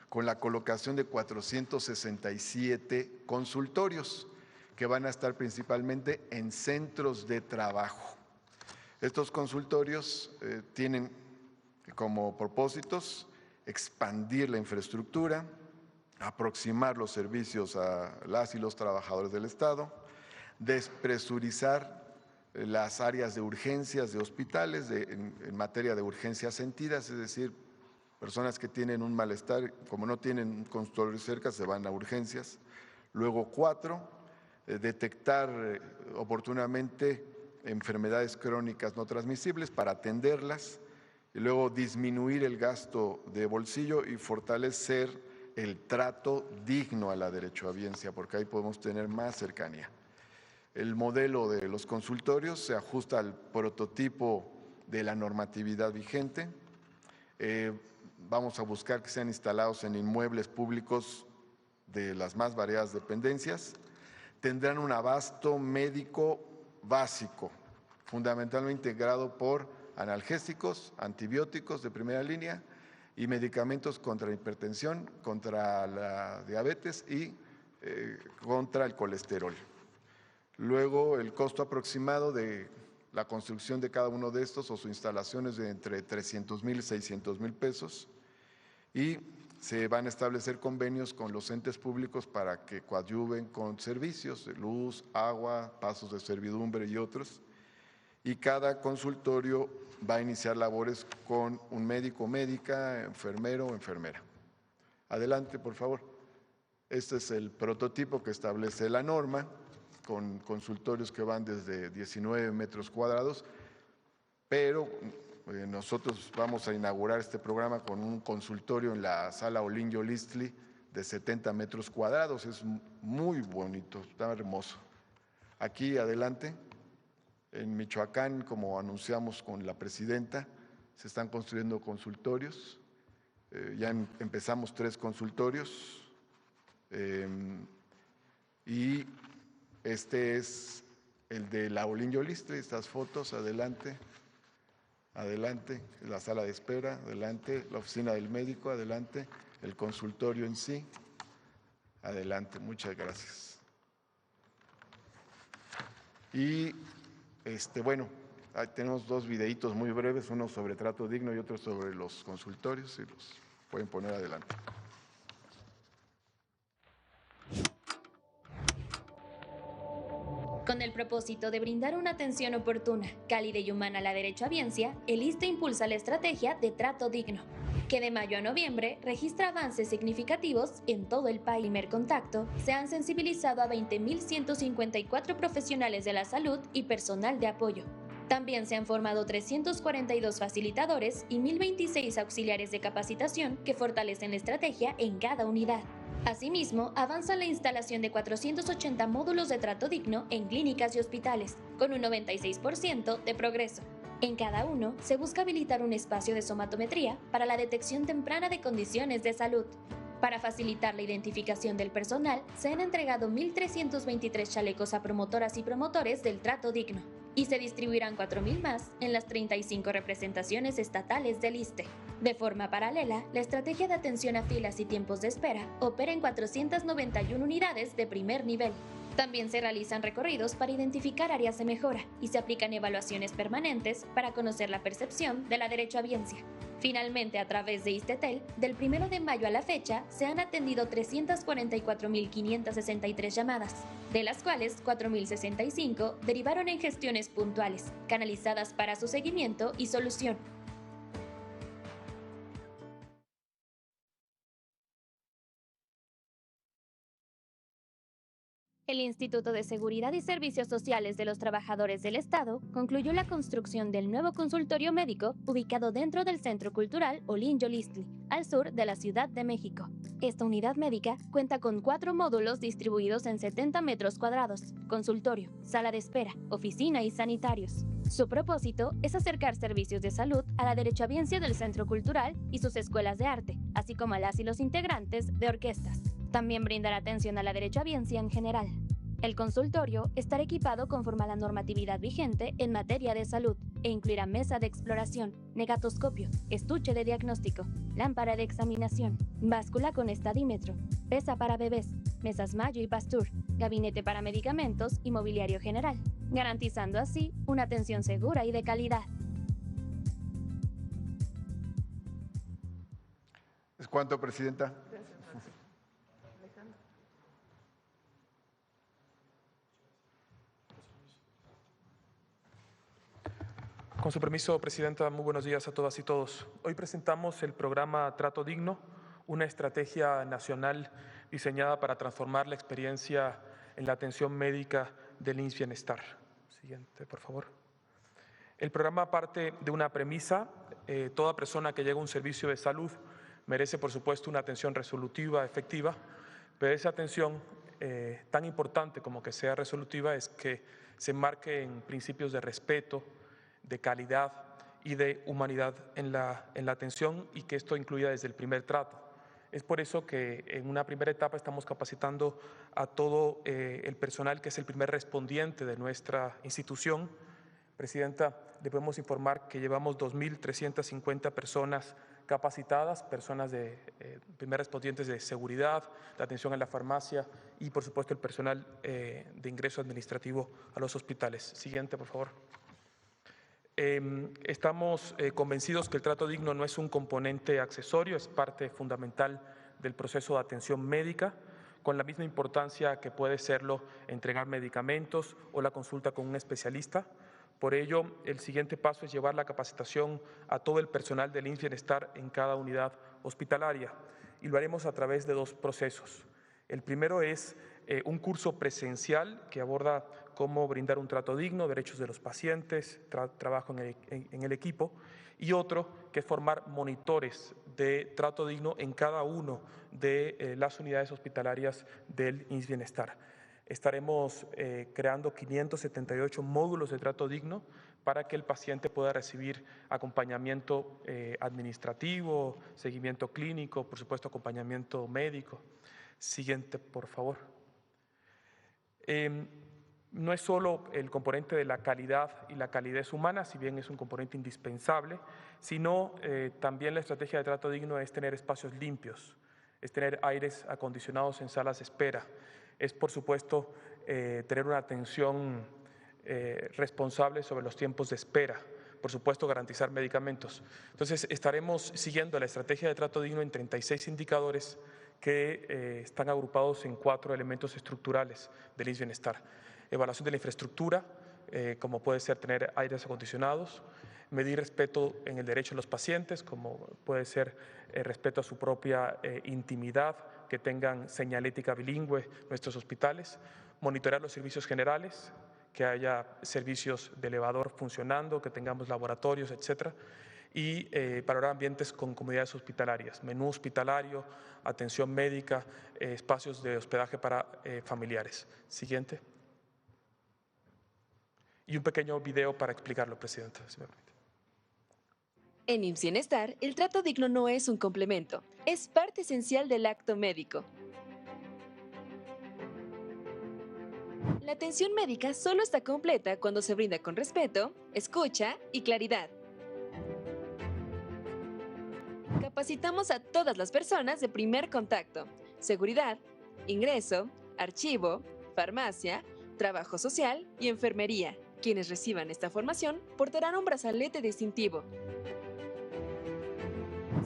con la colocación de 467 consultorios que van a estar principalmente en centros de trabajo. Estos consultorios tienen como propósitos expandir la infraestructura, aproximar los servicios a las y los trabajadores del Estado, despresurizar las áreas de urgencias de hospitales en materia de urgencias sentidas, es decir, personas que tienen un malestar, como no tienen un consultorio cerca, se van a urgencias. Luego 4, detectar oportunamente enfermedades crónicas no transmisibles para atenderlas. Y luego disminuir el gasto de bolsillo y fortalecer el trato digno a la derechohabiencia, porque ahí podemos tener más cercanía. El modelo de los consultorios se ajusta al prototipo de la normatividad vigente. Vamos a buscar que sean instalados en inmuebles públicos de las más variadas dependencias. Tendrán un abasto médico básico, fundamentalmente integrado por analgésicos, antibióticos de primera línea y medicamentos contra la hipertensión, contra la diabetes y contra el colesterol. Luego, el costo aproximado de la construcción de cada uno de estos o su instalación es de entre 300,000 y 600,000 pesos y se van a establecer convenios con los entes públicos para que coadyuven con servicios de luz, agua, pasos de servidumbre y otros. Y cada consultorio va a iniciar labores con un médico o médica, enfermero o enfermera. Adelante, por favor. Este es el prototipo que establece la norma, con consultorios que van desde 19 metros cuadrados, pero nosotros vamos a inaugurar este programa con un consultorio en la sala Olinjo Listli de 70 metros cuadrados. Es muy bonito, está hermoso. Aquí, adelante. En Michoacán, como anunciamos con la presidenta, se están construyendo consultorios. Ya empezamos 3 consultorios. Y este es el de la Olinjo Listli, estas fotos, adelante. Adelante, la sala de espera, adelante, la oficina del médico, adelante, el consultorio en sí. Adelante, muchas gracias. Y bueno, ahí tenemos 2 videitos muy breves, uno sobre trato digno y otro sobre los consultorios, si los pueden poner adelante. Con el propósito de brindar una atención oportuna, cálida y humana a la derechohabiencia, el ISSSTE impulsa la estrategia de trato digno, que de mayo a noviembre registra avances significativos en todo el país. En primer contacto, se han sensibilizado a 20.154 profesionales de la salud y personal de apoyo. También se han formado 342 facilitadores y 1.026 auxiliares de capacitación que fortalecen la estrategia en cada unidad. Asimismo, avanza la instalación de 480 módulos de trato digno en clínicas y hospitales, con un 96% de progreso. En cada uno, se busca habilitar un espacio de somatometría para la detección temprana de condiciones de salud. Para facilitar la identificación del personal, se han entregado 1.323 chalecos a promotoras y promotores del trato digno, y se distribuirán 4.000 más en las 35 representaciones estatales del ISSSTE. De forma paralela, la estrategia de atención a filas y tiempos de espera opera en 491 unidades de primer nivel. También se realizan recorridos para identificar áreas de mejora y se aplican evaluaciones permanentes para conocer la percepción de la derechohabiencia. Finalmente, a través de ISTETEL, del 1 de mayo a la fecha, se han atendido 344.563 llamadas, de las cuales 4.065 derivaron en gestiones puntuales, canalizadas para su seguimiento y solución. El Instituto de Seguridad y Servicios Sociales de los Trabajadores del Estado concluyó la construcción del nuevo consultorio médico ubicado dentro del Centro Cultural Olin Yolistli, al sur de la Ciudad de México. Esta unidad médica cuenta con 4 módulos distribuidos en 70 metros cuadrados, consultorio, sala de espera, oficina y sanitarios. Su propósito es acercar servicios de salud a la derechohabiencia del Centro Cultural y sus escuelas de arte, así como a las y los integrantes de orquestas. También brindar atención a la derechohabiencia en general. El consultorio estará equipado conforme a la normatividad vigente en materia de salud e incluirá mesa de exploración, negatoscopio, estuche de diagnóstico, lámpara de examinación, báscula con estadímetro, pesa para bebés, mesas Mayo y Pasteur, gabinete para medicamentos y mobiliario general, garantizando así una atención segura y de calidad. ¿Es cuánto, Presidenta? Con su permiso, Presidenta, muy buenos días a todas y todos. Hoy presentamos el programa Trato Digno, una estrategia nacional diseñada para transformar la experiencia en la atención médica del IMSS Bienestar. Siguiente, por favor. El programa parte de una premisa: toda persona que llega a un servicio de salud merece, por supuesto, una atención resolutiva, efectiva, pero esa atención, tan importante como que sea resolutiva, es que se enmarque en principios de respeto, de calidad y de humanidad en la atención, y que esto incluya desde el primer trato. Es por eso que en una primera etapa estamos capacitando a todo el personal que es el primer respondiente de nuestra institución. Presidenta, le podemos informar que llevamos 2.350 personas capacitadas, personas de primer respondientes de seguridad, de atención en la farmacia y, por supuesto, el personal de ingreso administrativo a los hospitales. Siguiente, por favor. Estamos convencidos que el trato digno no es un componente accesorio, es parte fundamental del proceso de atención médica, con la misma importancia que puede serlo entregar medicamentos o la consulta con un especialista. Por ello, el siguiente paso es llevar la capacitación a todo el personal del IMSS Bienestar en cada unidad hospitalaria, y lo haremos a través de 2 procesos. El primero es un curso presencial que aborda cómo brindar un trato digno, derechos de los pacientes, trabajo en el equipo, y otro que es formar monitores de trato digno en cada uno de las unidades hospitalarias del IMSS Bienestar. Estaremos creando 578 módulos de trato digno para que el paciente pueda recibir acompañamiento administrativo, seguimiento clínico, por supuesto acompañamiento médico. Siguiente, por favor. No es solo el componente de la calidad y la calidez humana, si bien es un componente indispensable, sino también la estrategia de trato digno es tener espacios limpios, es tener aires acondicionados en salas de espera, es, por supuesto, tener una atención responsable sobre los tiempos de espera, por supuesto, garantizar medicamentos. Entonces, estaremos siguiendo la estrategia de trato digno en 36 indicadores que están agrupados en 4 elementos estructurales del IMSS Bienestar. Evaluación de la infraestructura, como puede ser tener aires acondicionados, medir respeto en el derecho de los pacientes, como puede ser respeto a su propia intimidad, que tengan señalética bilingüe nuestros hospitales, monitorear los servicios generales, que haya servicios de elevador funcionando, que tengamos laboratorios, etcétera, y valorar ambientes con comunidades hospitalarias, menú hospitalario, atención médica, espacios de hospedaje para familiares. Siguiente. Y un pequeño video para explicarlo, Presidenta, si me permite. En IMSS Bienestar, el trato digno no es un complemento, es parte esencial del acto médico. La atención médica solo está completa cuando se brinda con respeto, escucha y claridad. Capacitamos a todas las personas de primer contacto, seguridad, ingreso, archivo, farmacia, trabajo social y enfermería. Quienes reciban esta formación portarán un brazalete distintivo.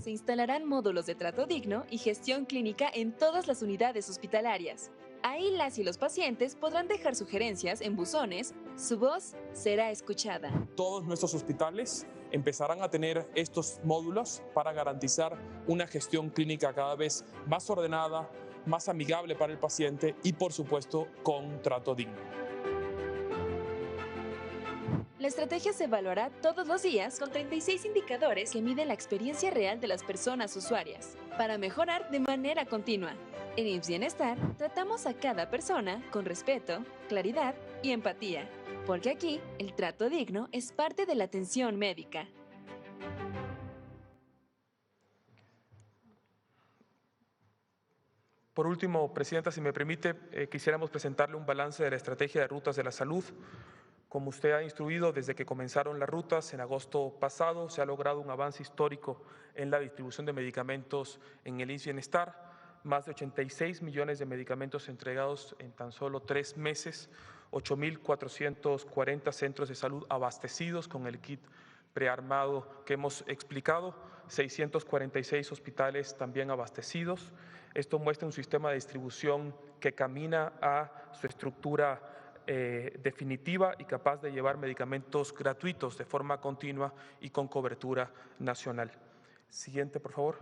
Se instalarán módulos de trato digno y gestión clínica en todas las unidades hospitalarias. Ahí las y los pacientes podrán dejar sugerencias en buzones, su voz será escuchada. Todos nuestros hospitales empezarán a tener estos módulos para garantizar una gestión clínica cada vez más ordenada, más amigable para el paciente y, por supuesto, con trato digno. La estrategia se evaluará todos los días con 36 indicadores que miden la experiencia real de las personas usuarias, para mejorar de manera continua. En IMSS Bienestar tratamos a cada persona con respeto, claridad y empatía, porque aquí el trato digno es parte de la atención médica. Por último, Presidenta, si me permite, quisiéramos presentarle un balance de la estrategia de rutas de la salud. Como usted ha instruido, desde que comenzaron las rutas en agosto pasado, se ha logrado un avance histórico en la distribución de medicamentos en el IMSS Bienestar. Más de 86 millones de medicamentos entregados en tan solo 3 meses, 8.440 centros de salud abastecidos con el kit prearmado que hemos explicado, 646 hospitales también abastecidos. Esto muestra un sistema de distribución que camina a su estructura definitiva y capaz de llevar medicamentos gratuitos de forma continua y con cobertura nacional. Siguiente, por favor.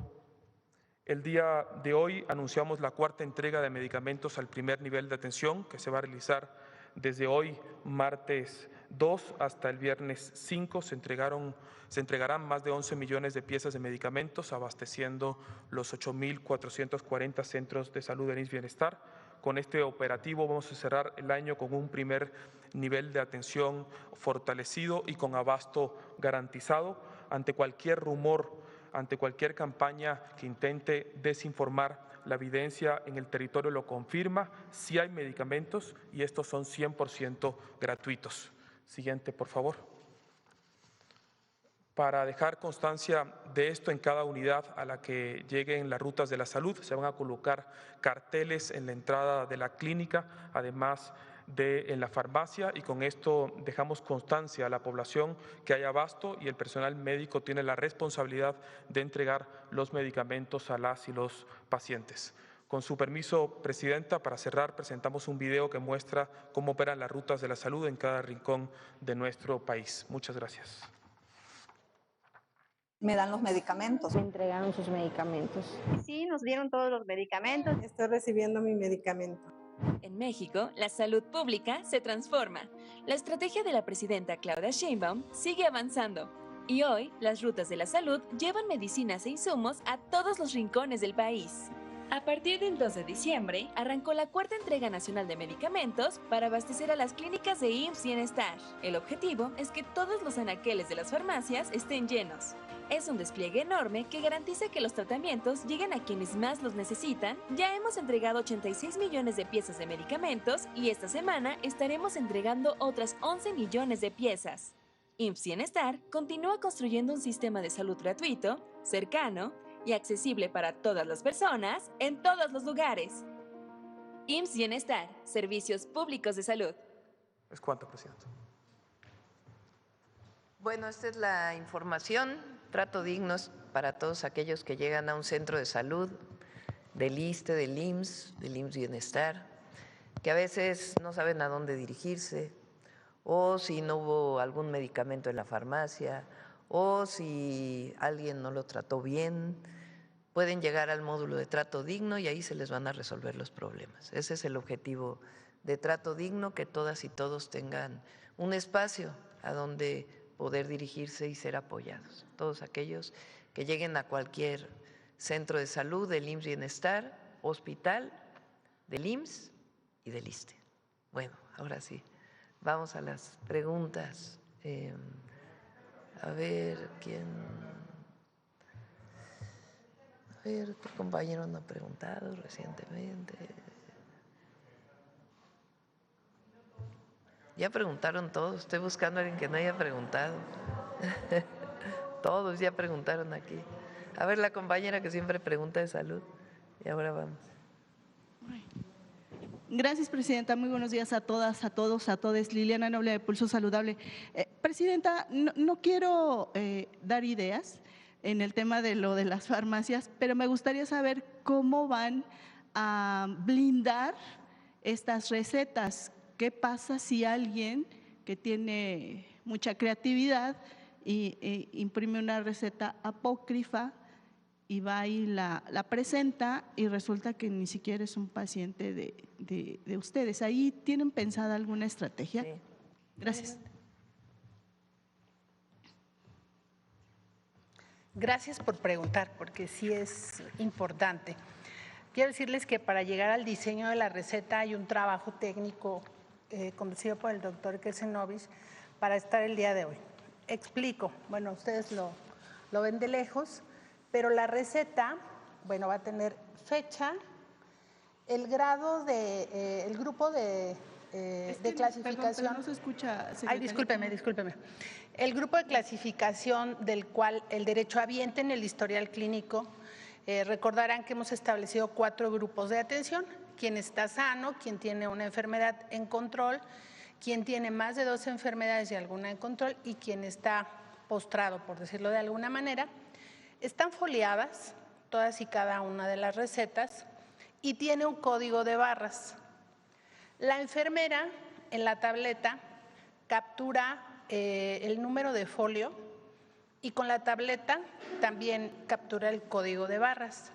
El día de hoy anunciamos la 4ª entrega de medicamentos al primer nivel de atención que se va a realizar desde hoy, martes 2, hasta el viernes 5. Se entregarán más de 11 millones de piezas de medicamentos abasteciendo los 8.440 centros de salud del IMSS Bienestar. Con este operativo vamos a cerrar el año con un primer nivel de atención fortalecido y con abasto garantizado. Ante cualquier rumor, ante cualquier campaña que intente desinformar, la evidencia en el territorio lo confirma. Sí hay medicamentos y estos son 100% gratuitos. Siguiente, por favor. Para dejar constancia de esto en cada unidad a la que lleguen las rutas de la salud, se van a colocar carteles en la entrada de la clínica, además de en la farmacia, y con esto dejamos constancia a la población que hay abasto y el personal médico tiene la responsabilidad de entregar los medicamentos a las y los pacientes. Con su permiso, Presidenta, para cerrar, presentamos un video que muestra cómo operan las rutas de la salud en cada rincón de nuestro país. Muchas gracias. Me dan los medicamentos. Me entregaron sus medicamentos. Sí, nos dieron todos los medicamentos. Estoy recibiendo mi medicamento. En México, la salud pública se transforma. La estrategia de la presidenta Claudia Sheinbaum sigue avanzando. Y hoy, las rutas de la salud llevan medicinas e insumos a todos los rincones del país. A partir del 2 de diciembre, arrancó la 4ª entrega nacional de medicamentos para abastecer a las clínicas de IMSS Bienestar. El objetivo es que todos los anaqueles de las farmacias estén llenos. Es un despliegue enorme que garantiza que los tratamientos lleguen a quienes más los necesitan. Ya hemos entregado 86 millones de piezas de medicamentos y esta semana estaremos entregando otras 11 millones de piezas. IMSS Bienestar continúa construyendo un sistema de salud gratuito, cercano y accesible para todas las personas, en todos los lugares. IMSS Bienestar, servicios públicos de salud. ¿Es cuánto, Presidenta? Bueno, esta es la información. Trato digno para todos aquellos que llegan a un centro de salud del ISSSTE, del IMSS Bienestar, que a veces no saben a dónde dirigirse, o si no hubo algún medicamento en la farmacia, o si alguien no lo trató bien, pueden llegar al módulo de trato digno y ahí se les van a resolver los problemas. Ese es el objetivo de Trato Digno, que todas y todos tengan un espacio a donde poder dirigirse y ser apoyados. Todos aquellos que lleguen a cualquier centro de salud del IMSS Bienestar, hospital, del IMSS y del ISSSTE. Bueno, ahora sí, vamos a las preguntas. A ver, ¿quién? A ver, ¿qué compañero no ha preguntado recientemente? Ya preguntaron todos, estoy buscando a alguien que no haya preguntado. Todos ya preguntaron aquí. A ver, la compañera que siempre pregunta de salud. Y ahora vamos. Gracias, Presidenta. Muy buenos días a todas, a todos, a todes. Liliana Noble de Pulso Saludable. Presidenta, no quiero dar ideas en el tema de lo de las farmacias, pero me gustaría saber cómo van a blindar estas recetas. ¿Qué pasa si alguien que tiene mucha creatividad y imprime una receta apócrifa y va y la presenta y resulta que ni siquiera es un paciente de ustedes? ¿Ahí tienen pensada alguna estrategia? Sí. Gracias. Gracias por preguntar, porque sí es importante. Quiero decirles que para llegar al diseño de la receta hay un trabajo técnico conducido por el doctor Kesenovic para estar el día de hoy. Explico, bueno, ustedes lo ven de lejos, pero la receta, bueno, va a tener fecha, el grado de, el grupo de clasificación. Perdón, no se escucha, secretaria. Ay, discúlpeme. El grupo de clasificación del cual el derechohabiente en el historial clínico, recordarán que hemos establecido 4 grupos de atención: quien está sano, quien tiene una enfermedad en control, quien tiene más de 2 enfermedades y alguna en control, y quien está postrado, por decirlo de alguna manera. Están foliadas todas y cada una de las recetas y tiene un código de barras. La enfermera en la tableta captura el número de folio y con la tableta también captura el código de barras.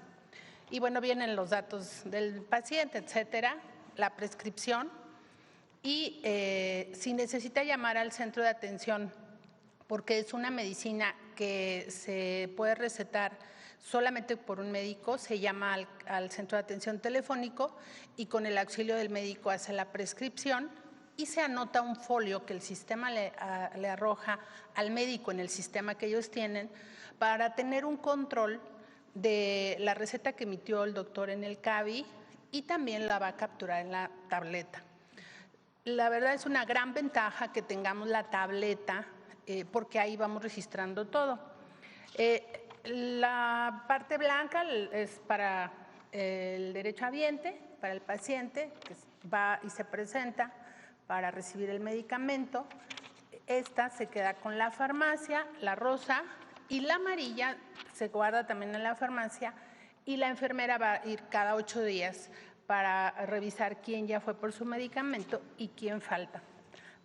Y bueno, vienen los datos del paciente, etcétera, la prescripción y si necesita llamar al centro de atención, porque es una medicina que se puede recetar solamente por un médico, se llama al centro de atención telefónico y con el auxilio del médico hace la prescripción y se anota un folio que el sistema le arroja al médico en el sistema que ellos tienen para tener un control de la receta que emitió el doctor en el CABI y también la va a capturar en la tableta. La verdad es una gran ventaja que tengamos la tableta porque ahí vamos registrando todo. La parte blanca es para el derechohabiente, para el paciente que va y se presenta para recibir el medicamento. Esta se queda con la farmacia, la rosa, y la amarilla se guarda también en la farmacia y la enfermera va a ir cada 8 días para revisar quién ya fue por su medicamento y quién falta.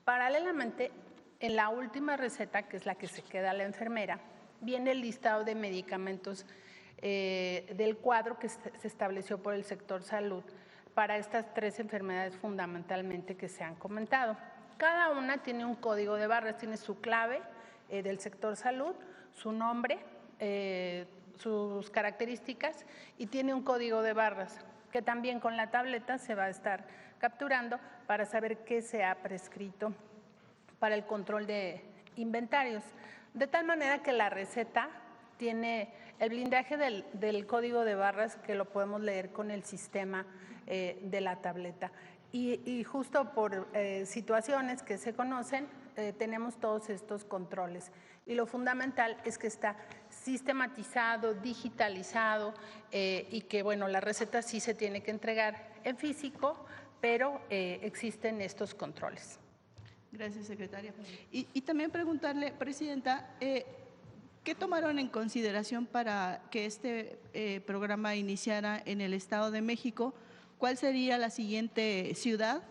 Paralelamente, en la última receta, que es la que se queda la enfermera, viene el listado de medicamentos del cuadro que se estableció por el sector salud para estas 3 enfermedades fundamentalmente que se han comentado. Cada una tiene un código de barras, tiene su clave del sector salud, su nombre, sus características y tiene un código de barras que también con la tableta se va a estar capturando para saber qué se ha prescrito para el control de inventarios. De tal manera que la receta tiene el blindaje del código de barras que lo podemos leer con el sistema de la tableta. Y justo por situaciones que se conocen, tenemos todos estos controles. Y lo fundamental es que está sistematizado, digitalizado y que, bueno, la receta sí se tiene que entregar en físico, pero existen estos controles. Gracias, secretaria. Y también preguntarle, Presidenta, ¿qué tomaron en consideración para que este programa iniciara en el Estado de México? ¿Cuál sería la siguiente ciudad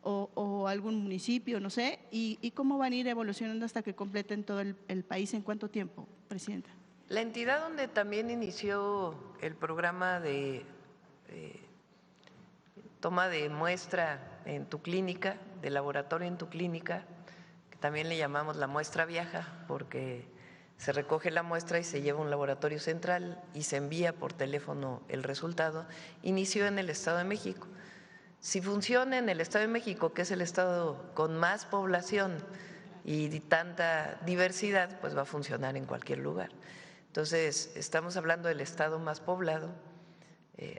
o algún municipio, no sé? ¿Y cómo van a ir evolucionando hasta que completen todo el país? ¿En cuánto tiempo, Presidenta? La entidad donde también inició el programa de toma de muestra en tu clínica, de laboratorio en tu clínica, que también le llamamos la muestra viaja, porque se recoge la muestra y se lleva a un laboratorio central y se envía por teléfono el resultado, inició en el Estado de México. Si funciona en el Estado de México, que es el estado con más población y tanta diversidad, pues va a funcionar en cualquier lugar. Entonces, estamos hablando del estado más poblado,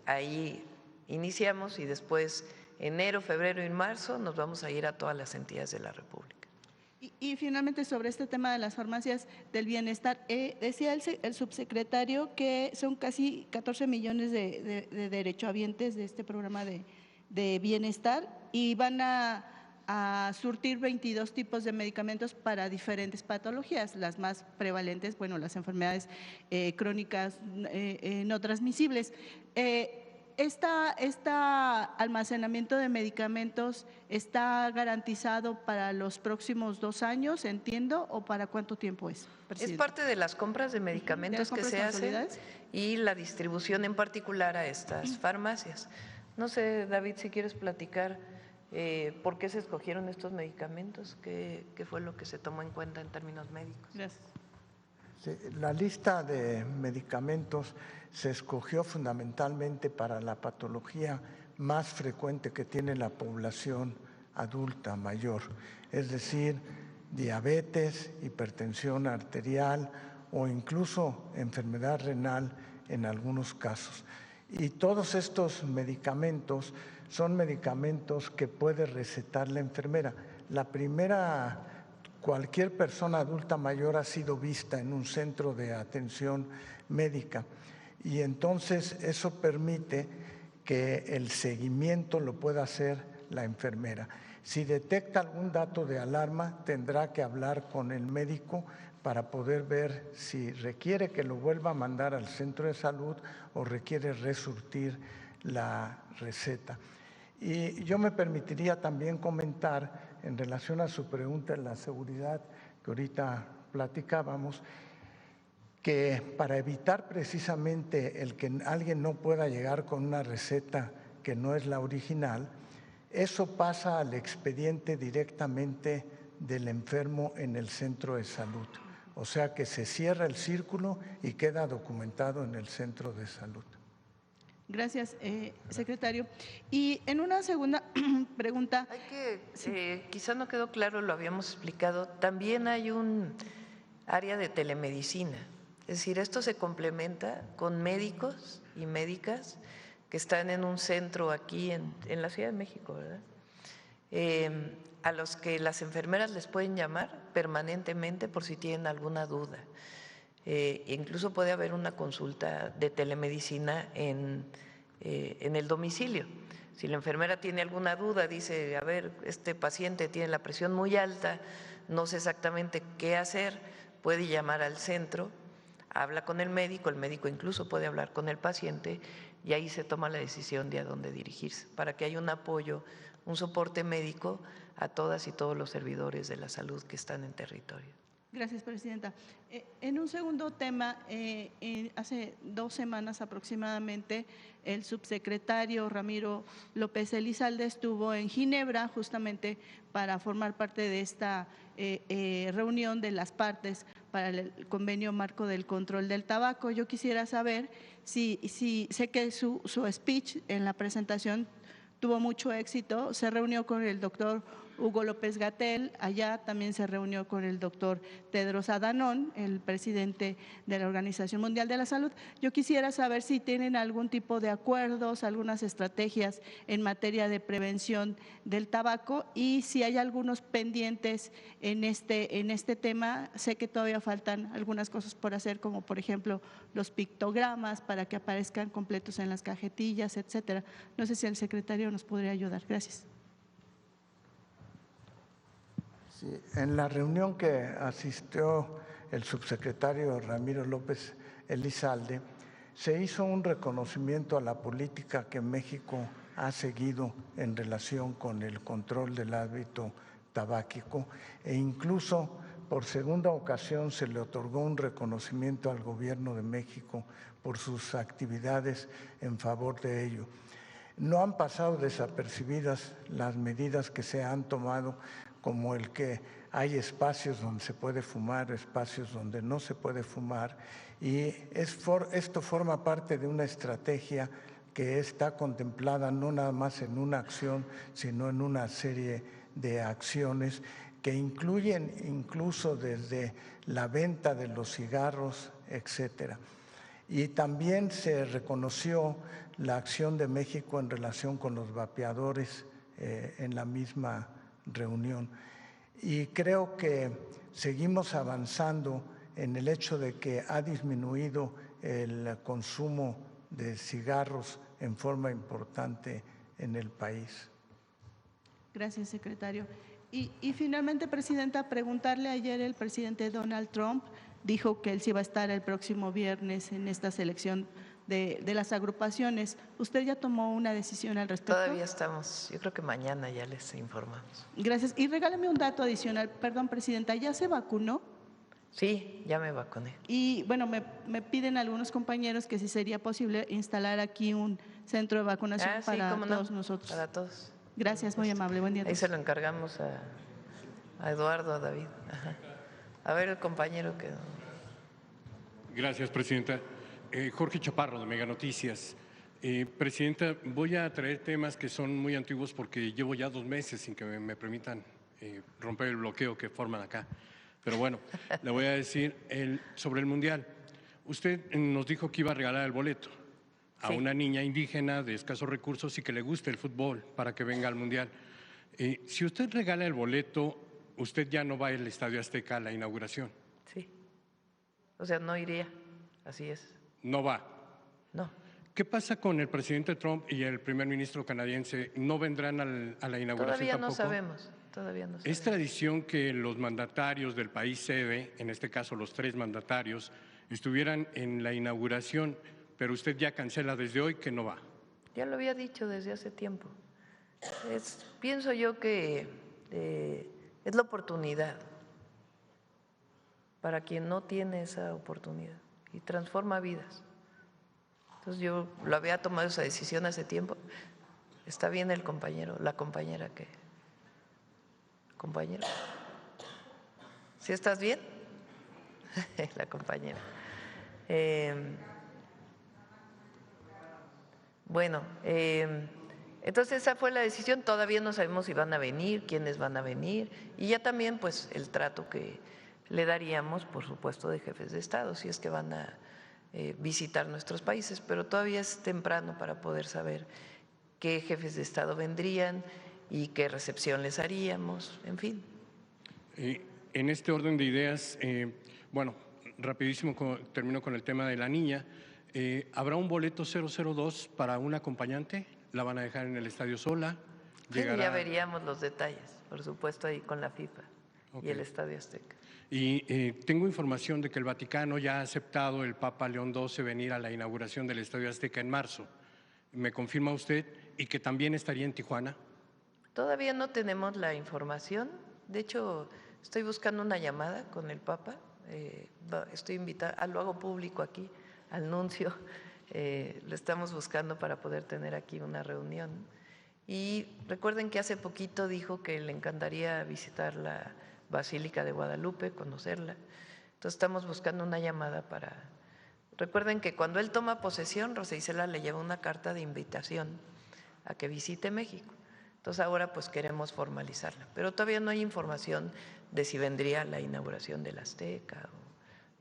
ahí iniciamos y después enero, febrero y marzo nos vamos a ir a todas las entidades de la República. Y finalmente, sobre este tema de las farmacias del bienestar, decía el subsecretario que son casi 14 millones de derechohabientes de este programa de de bienestar y van a surtir 22 tipos de medicamentos para diferentes patologías, las más prevalentes, bueno, las enfermedades crónicas no transmisibles. ¿Este almacenamiento de medicamentos está garantizado para los próximos 2 años, entiendo, o para cuánto tiempo es? Es parte de las compras de medicamentos que se hacen y la distribución en particular a estas farmacias. No sé, David, si quieres platicar por qué se escogieron estos medicamentos, qué fue lo que se tomó en cuenta en términos médicos. Gracias. Sí, la lista de medicamentos se escogió fundamentalmente para la patología más frecuente que tiene la población adulta mayor, es decir, diabetes, hipertensión arterial o incluso enfermedad renal en algunos casos. Y todos estos medicamentos son medicamentos que puede recetar la enfermera. Cualquier persona adulta mayor ha sido vista en un centro de atención médica y entonces eso permite que el seguimiento lo pueda hacer la enfermera. Si detecta algún dato de alarma, tendrá que hablar con el médico para poder ver si requiere que lo vuelva a mandar al centro de salud o requiere resurtir la receta. Y yo me permitiría también comentar en relación a su pregunta en la seguridad que ahorita platicábamos, que para evitar precisamente el que alguien no pueda llegar con una receta que no es la original, eso pasa al expediente directamente del enfermo en el centro de salud. O sea que se cierra el círculo y queda documentado en el centro de salud. Gracias, secretario. Y en una segunda pregunta… Quizá no quedó claro, lo habíamos explicado, también hay un área de telemedicina. Es decir, esto se complementa con médicos y médicas que están en un centro aquí en la Ciudad de México, ¿verdad? A los que las enfermeras les pueden llamar permanentemente por si tienen alguna duda. Incluso puede haber una consulta de telemedicina en el domicilio. Si la enfermera tiene alguna duda, dice, a ver, este paciente tiene la presión muy alta, no sé exactamente qué hacer, puede llamar al centro, habla con el médico incluso puede hablar con el paciente y ahí se toma la decisión de a dónde dirigirse, para que haya un apoyo, un soporte médico a todas y todos los servidores de la salud que están en territorio. Gracias, presidenta. En un segundo tema, hace 2 semanas aproximadamente, el subsecretario Ramiro López Elizalde estuvo en Ginebra justamente para formar parte de esta reunión de las partes para el convenio marco del control del tabaco. Yo quisiera saber si sé que su speech en la presentación tuvo mucho éxito, se reunió con el doctor Hugo López-Gatell, allá también se reunió con el doctor Tedros Adhanom, el presidente de la Organización Mundial de la Salud. Yo quisiera saber si tienen algún tipo de acuerdos, algunas estrategias en materia de prevención del tabaco y si hay algunos pendientes en este tema. Sé que todavía faltan algunas cosas por hacer, como por ejemplo los pictogramas para que aparezcan completos en las cajetillas, etcétera. No sé si el secretario nos podría ayudar. Gracias. Sí, en la reunión que asistió el subsecretario Ramiro López Elizalde, se hizo un reconocimiento a la política que México ha seguido en relación con el control del hábito tabáquico e incluso por segunda ocasión se le otorgó un reconocimiento al Gobierno de México por sus actividades en favor de ello. No han pasado desapercibidas las medidas que se han tomado, como el que hay espacios donde se puede fumar, espacios donde no se puede fumar, y esto forma parte de una estrategia que está contemplada no nada más en una acción, sino en una serie de acciones que incluyen incluso desde la venta de los cigarros, etcétera. Y también se reconoció la acción de México en relación con los vapeadores en la misma reunión. Y creo que seguimos avanzando en el hecho de que ha disminuido el consumo de cigarros en forma importante en el país. Gracias, secretario. Y finalmente, Presidenta, preguntarle, ayer el presidente Donald Trump dijo que él sí va a estar el próximo viernes en esta selección de las agrupaciones. ¿Usted ya tomó una decisión al respecto? Todavía estamos, yo creo que mañana ya les informamos. Gracias. Y regálame un dato adicional. Perdón, Presidenta, ¿ya se vacunó? Sí, ya me vacuné. Y bueno, me piden algunos compañeros que si sería posible instalar aquí un centro de vacunación para todos nosotros. Para todos. Gracias, muy amable. Buen día a Ahí todos. se lo encargamos a Eduardo, a David. Ajá. A ver el compañero que… Gracias, Presidenta. Jorge Chaparro, de Mega Noticias. Presidenta, voy a traer temas que son muy antiguos porque llevo ya 2 meses sin que me permitan romper el bloqueo que forman acá. Pero bueno, le voy a decir sobre el Mundial. Usted nos dijo que iba a regalar el boleto a una niña indígena de escasos recursos y que le guste el fútbol para que venga al Mundial. Si usted regala el boleto, usted ya no va al Estadio Azteca a la inauguración. Sí. O sea, no iría. Así es. No va. No. ¿Qué pasa con el presidente Trump y el primer ministro canadiense? ¿No vendrán a la inauguración Todavía tampoco? no sabemos. Todavía no sabemos. Es tradición que los mandatarios del país sede, en este caso los 3 mandatarios, estuvieran en la inauguración, pero usted ya cancela desde hoy que no va. Ya lo había dicho desde hace tiempo. Pienso yo que es la oportunidad para quien no tiene esa oportunidad y transforma vidas. Entonces yo lo había tomado esa decisión hace tiempo. Está bien el compañero, la compañera que… ¿Compañero? ¿Sí estás bien? La compañera. Bueno, entonces esa fue la decisión. Todavía no sabemos si van a venir, quiénes van a venir y ya también pues el trato que le daríamos, por supuesto, de jefes de Estado, si es que van a visitar nuestros países, pero todavía es temprano para poder saber qué jefes de Estado vendrían y qué recepción les haríamos, en fin. En este orden de ideas, bueno, rapidísimo termino con el tema de la niña. ¿Habrá un boleto 002 para un acompañante? ¿La van a dejar en el estadio sola? Ya veríamos los detalles, por supuesto, ahí con la FIFA y el Estadio Azteca. Y tengo información de que el Vaticano ya ha aceptado el Papa León XII venir a la inauguración del Estadio Azteca en marzo. ¿Me confirma usted? ¿Y que también estaría en Tijuana? Todavía no tenemos la información. De hecho, estoy buscando una llamada con el Papa. Estoy invitada, lo hago público aquí, al nuncio. Lo estamos buscando para poder tener aquí una reunión. Y recuerden que hace poquito dijo que le encantaría visitar la Basílica de Guadalupe, conocerla. Entonces estamos buscando una llamada para… Recuerden que cuando él toma posesión, Rosa Isela le lleva una carta de invitación a que visite México. Entonces ahora pues queremos formalizarla, pero todavía no hay información de si vendría a la inauguración del Azteca,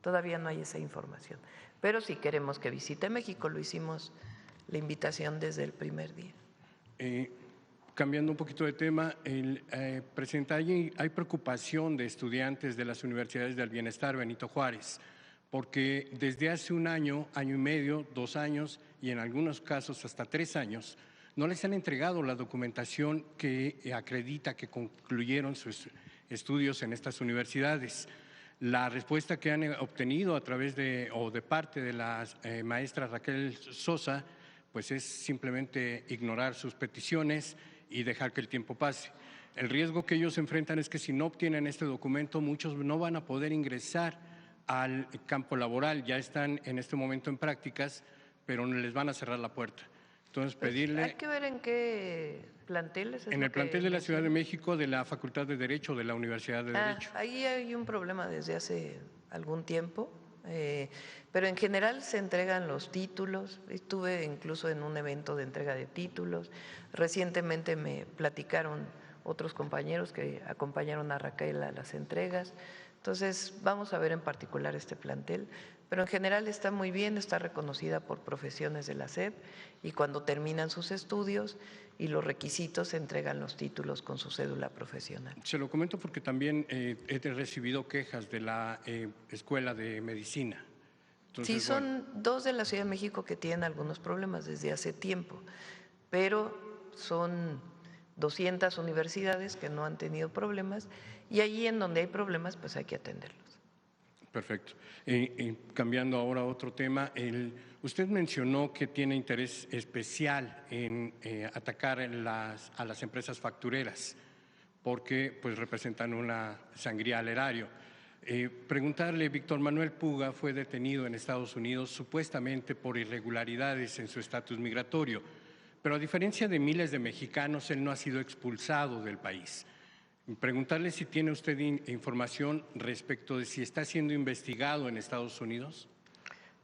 todavía no hay esa información. Pero sí queremos que visite México, lo hicimos la invitación desde el primer día. Cambiando un poquito de tema, Presidenta, hay preocupación de estudiantes de las universidades del bienestar Benito Juárez, porque desde hace 1 año, año y medio, 2 años y en algunos casos hasta 3 años, no les han entregado la documentación que acredita que concluyeron sus estudios en estas universidades. La respuesta que han obtenido a través de parte de la maestra Raquel Sosa, pues es simplemente ignorar sus peticiones y dejar que el tiempo pase. El riesgo que ellos enfrentan es que si no obtienen este documento, muchos no van a poder ingresar al campo laboral. Ya están en este momento en prácticas, pero no les van a cerrar la puerta. Entonces, pedirle… Hay que ver en qué planteles. En el plantel de la Ciudad de México, de la Facultad de Derecho, de la Universidad de Derecho. Ahí hay un problema desde hace algún tiempo, pero en general se entregan los títulos. Estuve incluso en un evento de entrega de títulos. Recientemente me platicaron otros compañeros que acompañaron a Raquel a las entregas. Entonces, vamos a ver en particular este plantel, pero en general está muy bien, está reconocida por profesiones de la SEP y cuando terminan sus estudios y los requisitos se entregan los títulos con su cédula profesional. Se lo comento porque también he recibido quejas de la Escuela de Medicina. Entonces, sí, son 2 de la Ciudad de México que tienen algunos problemas desde hace tiempo, pero son 200 universidades que no han tenido problemas y allí en donde hay problemas pues hay que atenderlos. Perfecto. Cambiando ahora a otro tema, usted mencionó que tiene interés especial en atacar a las empresas factureras porque pues representan una sangría al erario. Preguntarle, Víctor Manuel Puga fue detenido en Estados Unidos supuestamente por irregularidades en su estatus migratorio, pero a diferencia de miles de mexicanos, él no ha sido expulsado del país. Preguntarle si tiene usted información respecto de si está siendo investigado en Estados Unidos.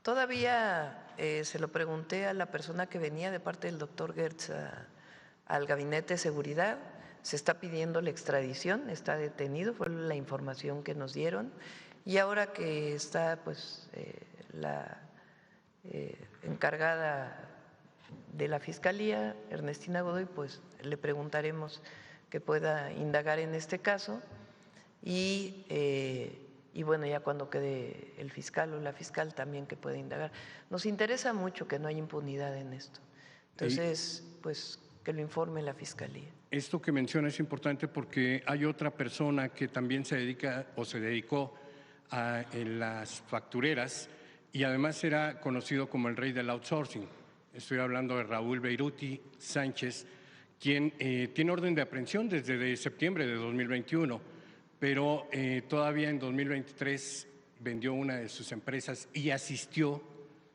Todavía se lo pregunté a la persona que venía de parte del doctor Gertz al Gabinete de Seguridad. Se está pidiendo la extradición, está detenido, fue la información que nos dieron. Y ahora que está pues la encargada de la Fiscalía, Ernestina Godoy, pues le preguntaremos que pueda indagar en este caso y bueno, ya cuando quede el fiscal o la fiscal también que pueda indagar. Nos interesa mucho que no haya impunidad en esto. Entonces, pues que lo informe la Fiscalía. Esto que menciona es importante porque hay otra persona que también se dedica o se dedicó en las factureras y además era conocido como el rey del outsourcing. Estoy hablando de Raúl Beiruti Sánchez, quien tiene orden de aprehensión desde septiembre de 2021, pero todavía en 2023 vendió una de sus empresas y asistió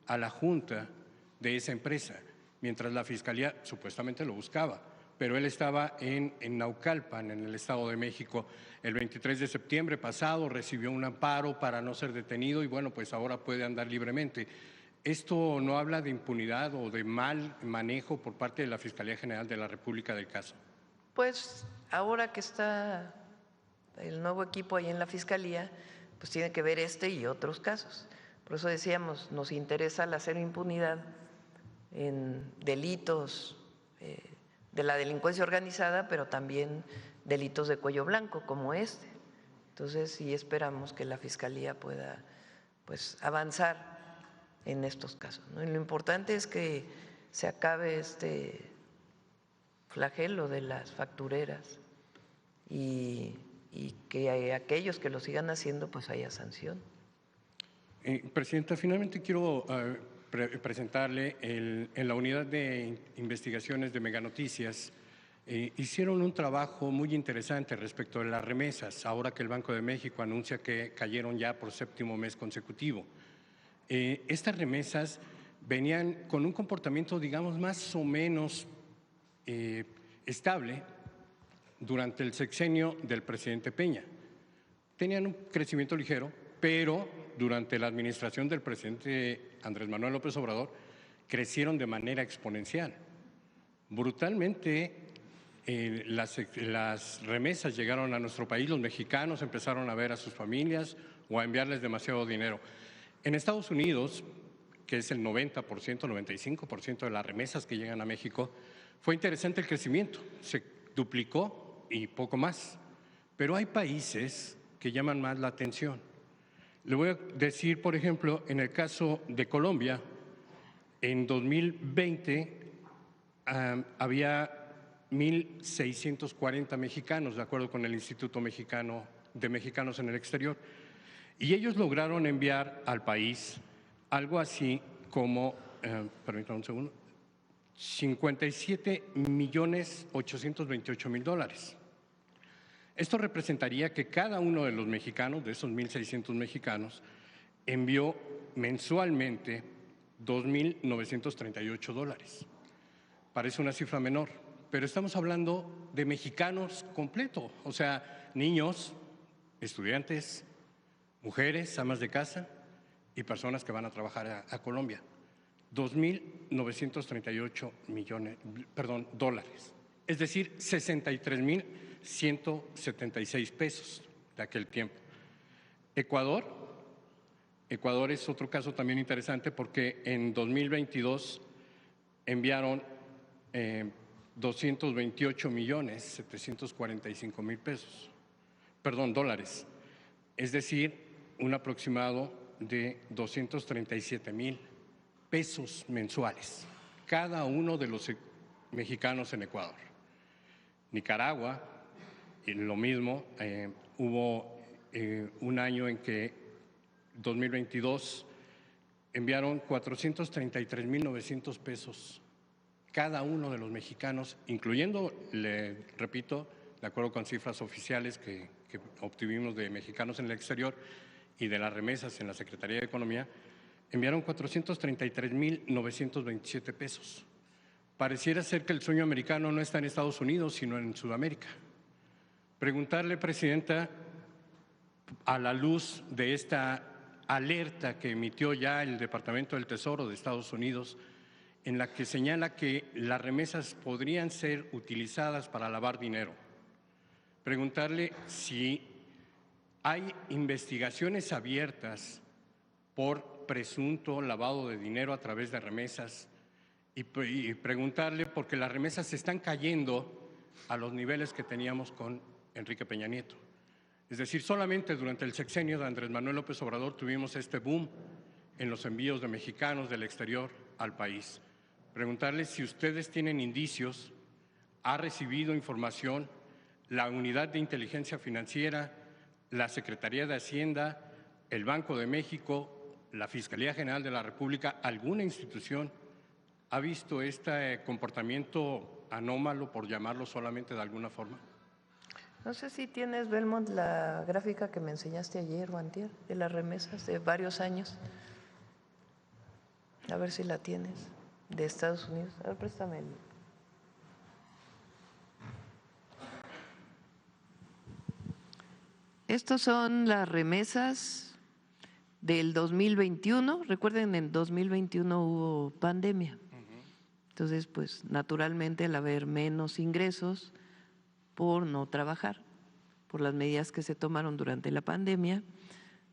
a la junta de esa empresa, mientras la Fiscalía supuestamente lo buscaba, pero él estaba en Naucalpan, en el Estado de México. El 23 de septiembre pasado recibió un amparo para no ser detenido y bueno, pues ahora puede andar libremente. ¿Esto no habla de impunidad o de mal manejo por parte de la Fiscalía General de la República del caso? Pues ahora que está el nuevo equipo ahí en la Fiscalía, pues tiene que ver este y otros casos. Por eso decíamos, nos interesa la cero impunidad en delitos de la delincuencia organizada, pero también delitos de cuello blanco como este. Entonces sí esperamos que la Fiscalía pueda pues avanzar en estos casos, ¿no? Y lo importante es que se acabe este flagelo de las factureras y que aquellos que lo sigan haciendo pues haya sanción. Presidenta, finalmente quiero presentarle en la unidad de investigaciones de Meganoticias. Hicieron un trabajo muy interesante respecto de las remesas, ahora que el Banco de México anuncia que cayeron ya por 7º mes consecutivo. Estas remesas venían con un comportamiento, digamos, más o menos estable durante el sexenio del presidente Peña. Tenían un crecimiento ligero, pero durante la administración del presidente Andrés Manuel López Obrador crecieron de manera exponencial. Brutalmente las remesas llegaron a nuestro país, los mexicanos empezaron a ver a sus familias o a enviarles demasiado dinero. En Estados Unidos, que es el 90%, 95% de las remesas que llegan a México, fue interesante el crecimiento, se duplicó y poco más. Pero hay países que llaman más la atención. Le voy a decir, por ejemplo, en el caso de Colombia, en 2020 había 1.640 mexicanos, de acuerdo con el Instituto Mexicano de Mexicanos en el Exterior. Y ellos lograron enviar al país algo así como, permítanme un segundo, $57.828.000. Esto representaría que cada uno de los mexicanos, de esos 1.600 mexicanos, envió mensualmente $2.938. Parece una cifra menor, pero estamos hablando de mexicanos completo, o sea, niños, estudiantes, mujeres, amas de casa y personas que van a trabajar a Colombia. $2.938 dólares, es decir, 63.176 pesos de aquel tiempo. Ecuador es otro caso también interesante porque en 2022 enviaron 228.745.000 pesos, dólares, es decir, un aproximado de 237.000 pesos mensuales. Cada uno de los mexicanos en Ecuador. Nicaragua, y lo mismo, hubo un año en que, 2022, enviaron 433,900 pesos cada uno de los mexicanos, incluyendo, le repito, de acuerdo con cifras oficiales que obtuvimos de mexicanos en el exterior y de las remesas en la Secretaría de Economía, enviaron 433,927 pesos. Pareciera ser que el sueño americano no está en Estados Unidos, sino en Sudamérica. Preguntarle, Presidenta, a la luz de esta alerta que emitió ya el Departamento del Tesoro de Estados Unidos, en la que señala que las remesas podrían ser utilizadas para lavar dinero. Preguntarle si hay investigaciones abiertas por presunto lavado de dinero a través de remesas y preguntarle porque las remesas se están cayendo a los niveles que teníamos con Enrique Peña Nieto. Es decir, solamente durante el sexenio de Andrés Manuel López Obrador tuvimos este boom en los envíos de mexicanos del exterior al país. Preguntarles si ustedes tienen indicios, ha recibido información, la Unidad de Inteligencia Financiera, la Secretaría de Hacienda, el Banco de México, la Fiscalía General de la República, alguna institución ha visto este comportamiento anómalo, por llamarlo solamente de alguna forma. No sé si tienes, Belmont, la gráfica que me enseñaste ayer o antier de las remesas de varios años. A ver si la tienes, de Estados Unidos. A ver, préstame el… Estos son las remesas del 2021. Recuerden, en 2021 hubo pandemia. Entonces, pues naturalmente al haber menos ingresos por no trabajar, por las medidas que se tomaron durante la pandemia,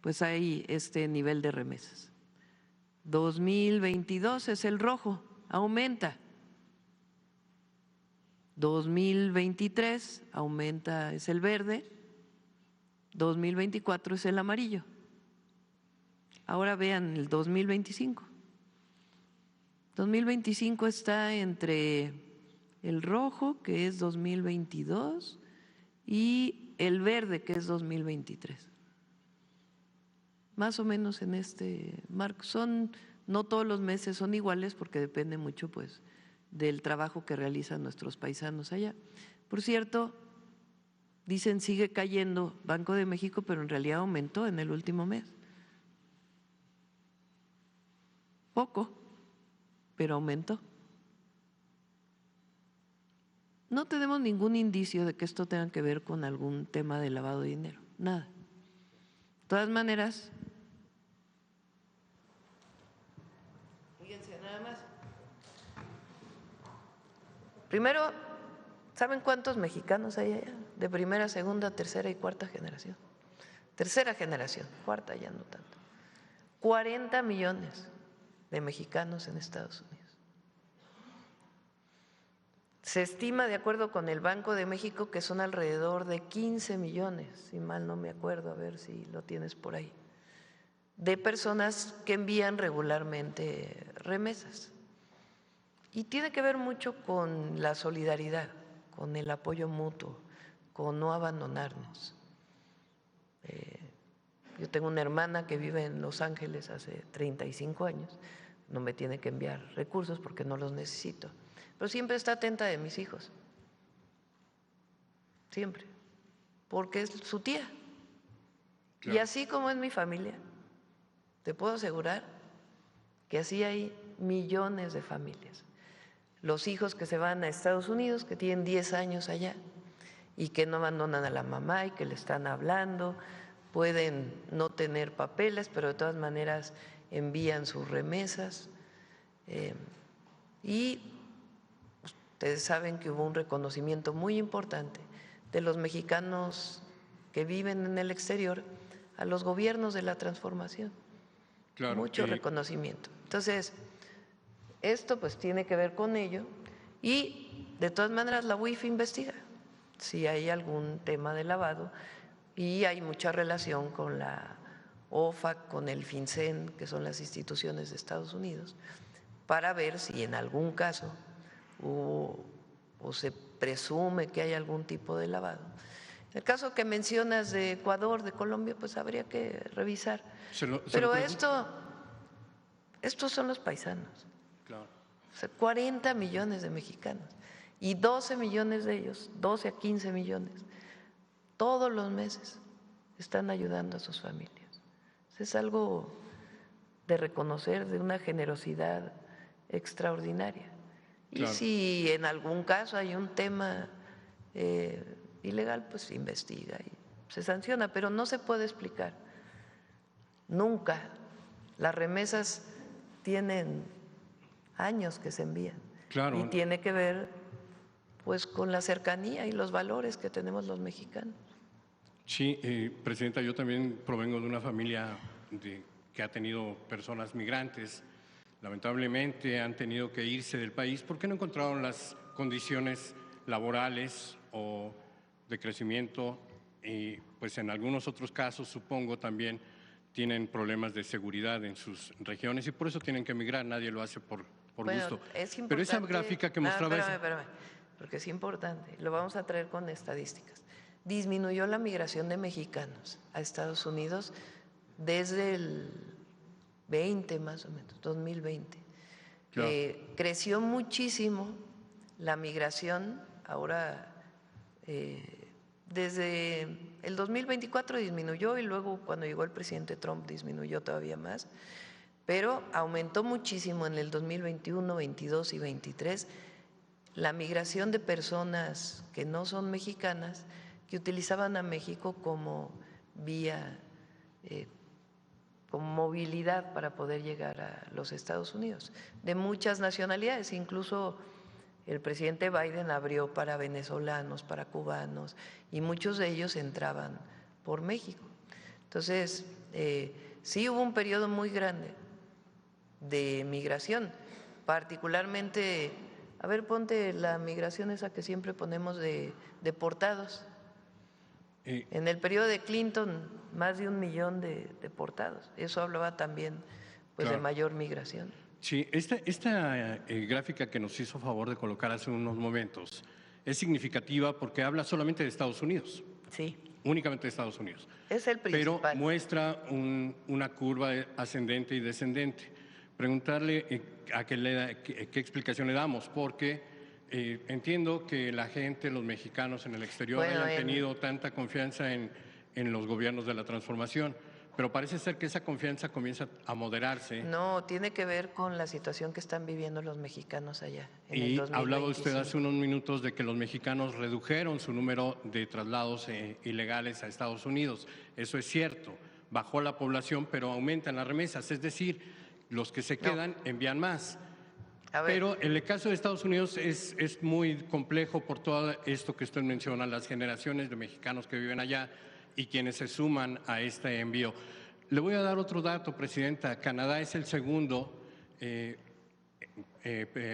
pues hay este nivel de remesas. 2022 es el rojo, aumenta. 2023 aumenta, es el verde. 2024 es el amarillo. Ahora vean el 2025. 2025 está entre el rojo, que es 2022, y el verde, que es 2023. Más o menos en este marco. No todos los meses son iguales porque depende mucho, pues, del trabajo que realizan nuestros paisanos allá. Por cierto, dicen sigue cayendo Banco de México, pero en realidad aumentó en el último mes. Poco, pero aumentó. No tenemos ningún indicio de que esto tenga que ver con algún tema de lavado de dinero, nada. De todas maneras, fíjense nada más. Primero, ¿saben cuántos mexicanos hay allá? De primera, segunda, tercera y cuarta generación. Tercera generación, cuarta ya no tanto. 40 millones de mexicanos en Estados Unidos. Se estima, de acuerdo con el Banco de México, que son alrededor de 15 millones, si mal no me acuerdo, a ver si lo tienes por ahí, de personas que envían regularmente remesas. Y tiene que ver mucho con la solidaridad, con el apoyo mutuo, con no abandonarnos. Yo tengo una hermana que vive en Los Ángeles hace 35 años, no me tiene que enviar recursos porque no los necesito, pero siempre está atenta de mis hijos, siempre, porque es su tía. Claro. Y así como es mi familia, te puedo asegurar que así hay millones de familias. Los hijos que se van a Estados Unidos, que tienen 10 años allá y que no abandonan a la mamá y que le están hablando, pueden no tener papeles, pero de todas maneras envían sus remesas. Y ustedes saben que hubo un reconocimiento muy importante de los mexicanos que viven en el exterior a los gobiernos de la transformación. Claro, mucho reconocimiento. Entonces, esto pues tiene que ver con ello y de todas maneras la UIF investiga si hay algún tema de lavado y hay mucha relación con la OFAC, con el FinCEN, que son las instituciones de Estados Unidos, para ver si en algún caso o se presume que hay algún tipo de lavado. En el caso que mencionas de Ecuador, de Colombia, pues habría que revisar. Pero estos son los paisanos. Claro. O sea, 40 millones de mexicanos y 12 millones de ellos, 12 a 15 millones, todos los meses están ayudando a sus familias. Es algo de reconocer, de una generosidad extraordinaria. Claro. Y si en algún caso hay un tema ilegal, pues se investiga y se sanciona, pero no se puede explicar. Nunca. Las remesas tienen años que se envían. Claro. Y tiene que ver pues con la cercanía y los valores que tenemos los mexicanos. Sí, Presidenta, yo también provengo de una familia que ha tenido personas migrantes. Lamentablemente han tenido que irse del país porque no encontraron las condiciones laborales o de crecimiento y pues en algunos otros casos supongo también tienen problemas de seguridad en sus regiones y por eso tienen que emigrar, nadie lo hace por gusto. Pero esa gráfica que mostraba… Espérame, porque es importante, lo vamos a traer con estadísticas. Disminuyó la migración de mexicanos a Estados Unidos desde el 20 más o menos, 2020. Claro. Creció muchísimo la migración, ahora desde el 2024 disminuyó y luego cuando llegó el presidente Trump disminuyó todavía más, pero aumentó muchísimo en el 2021, 22 y 23 la migración de personas que no son mexicanas que utilizaban a México como vía, como movilidad para poder llegar a los Estados Unidos, de muchas nacionalidades, incluso el presidente Biden abrió para venezolanos, para cubanos, y muchos de ellos entraban por México. Entonces, sí hubo un periodo muy grande de migración, particularmente, a ver, ponte la migración esa que siempre ponemos de deportados. En el periodo de Clinton, más de 1 millón de deportados. Eso hablaba también pues, claro, de mayor migración. Sí, esta gráfica que nos hizo favor de colocar hace unos momentos es significativa porque habla solamente de Estados Unidos. Sí. Únicamente de Estados Unidos. Es el principal. Pero muestra una curva ascendente y descendente. Preguntarle qué explicación le damos, porque entiendo que la gente, los mexicanos en el exterior hayan tenido tanta confianza en los gobiernos de la transformación, pero parece ser que esa confianza comienza a moderarse. No, tiene que ver con la situación que están viviendo los mexicanos allá. Y hablaba usted hace unos minutos de que los mexicanos redujeron su número de traslados ilegales a Estados Unidos. Eso es cierto, bajó la población, pero aumentan las remesas, es decir, los que se quedan envían más. Pero en el caso de Estados Unidos es muy complejo por todo esto que usted menciona, las generaciones de mexicanos que viven allá y quienes se suman a este envío. Le voy a dar otro dato, Presidenta. Canadá es el segundo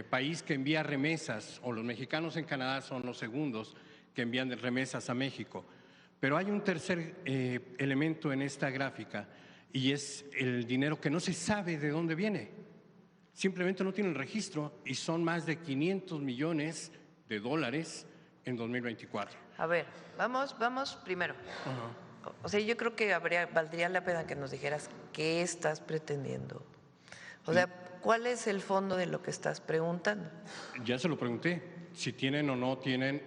país que envía remesas, o los mexicanos en Canadá son los segundos que envían remesas a México. Pero hay un tercer elemento en esta gráfica y es el dinero que no se sabe de dónde viene. Simplemente no tienen registro y son más de 500 millones de dólares en 2024. A ver, vamos primero. O sea, yo creo que valdría la pena que nos dijeras qué estás pretendiendo. O sea, ¿cuál es el fondo de lo que estás preguntando? Ya se lo pregunté, si tienen o no tienen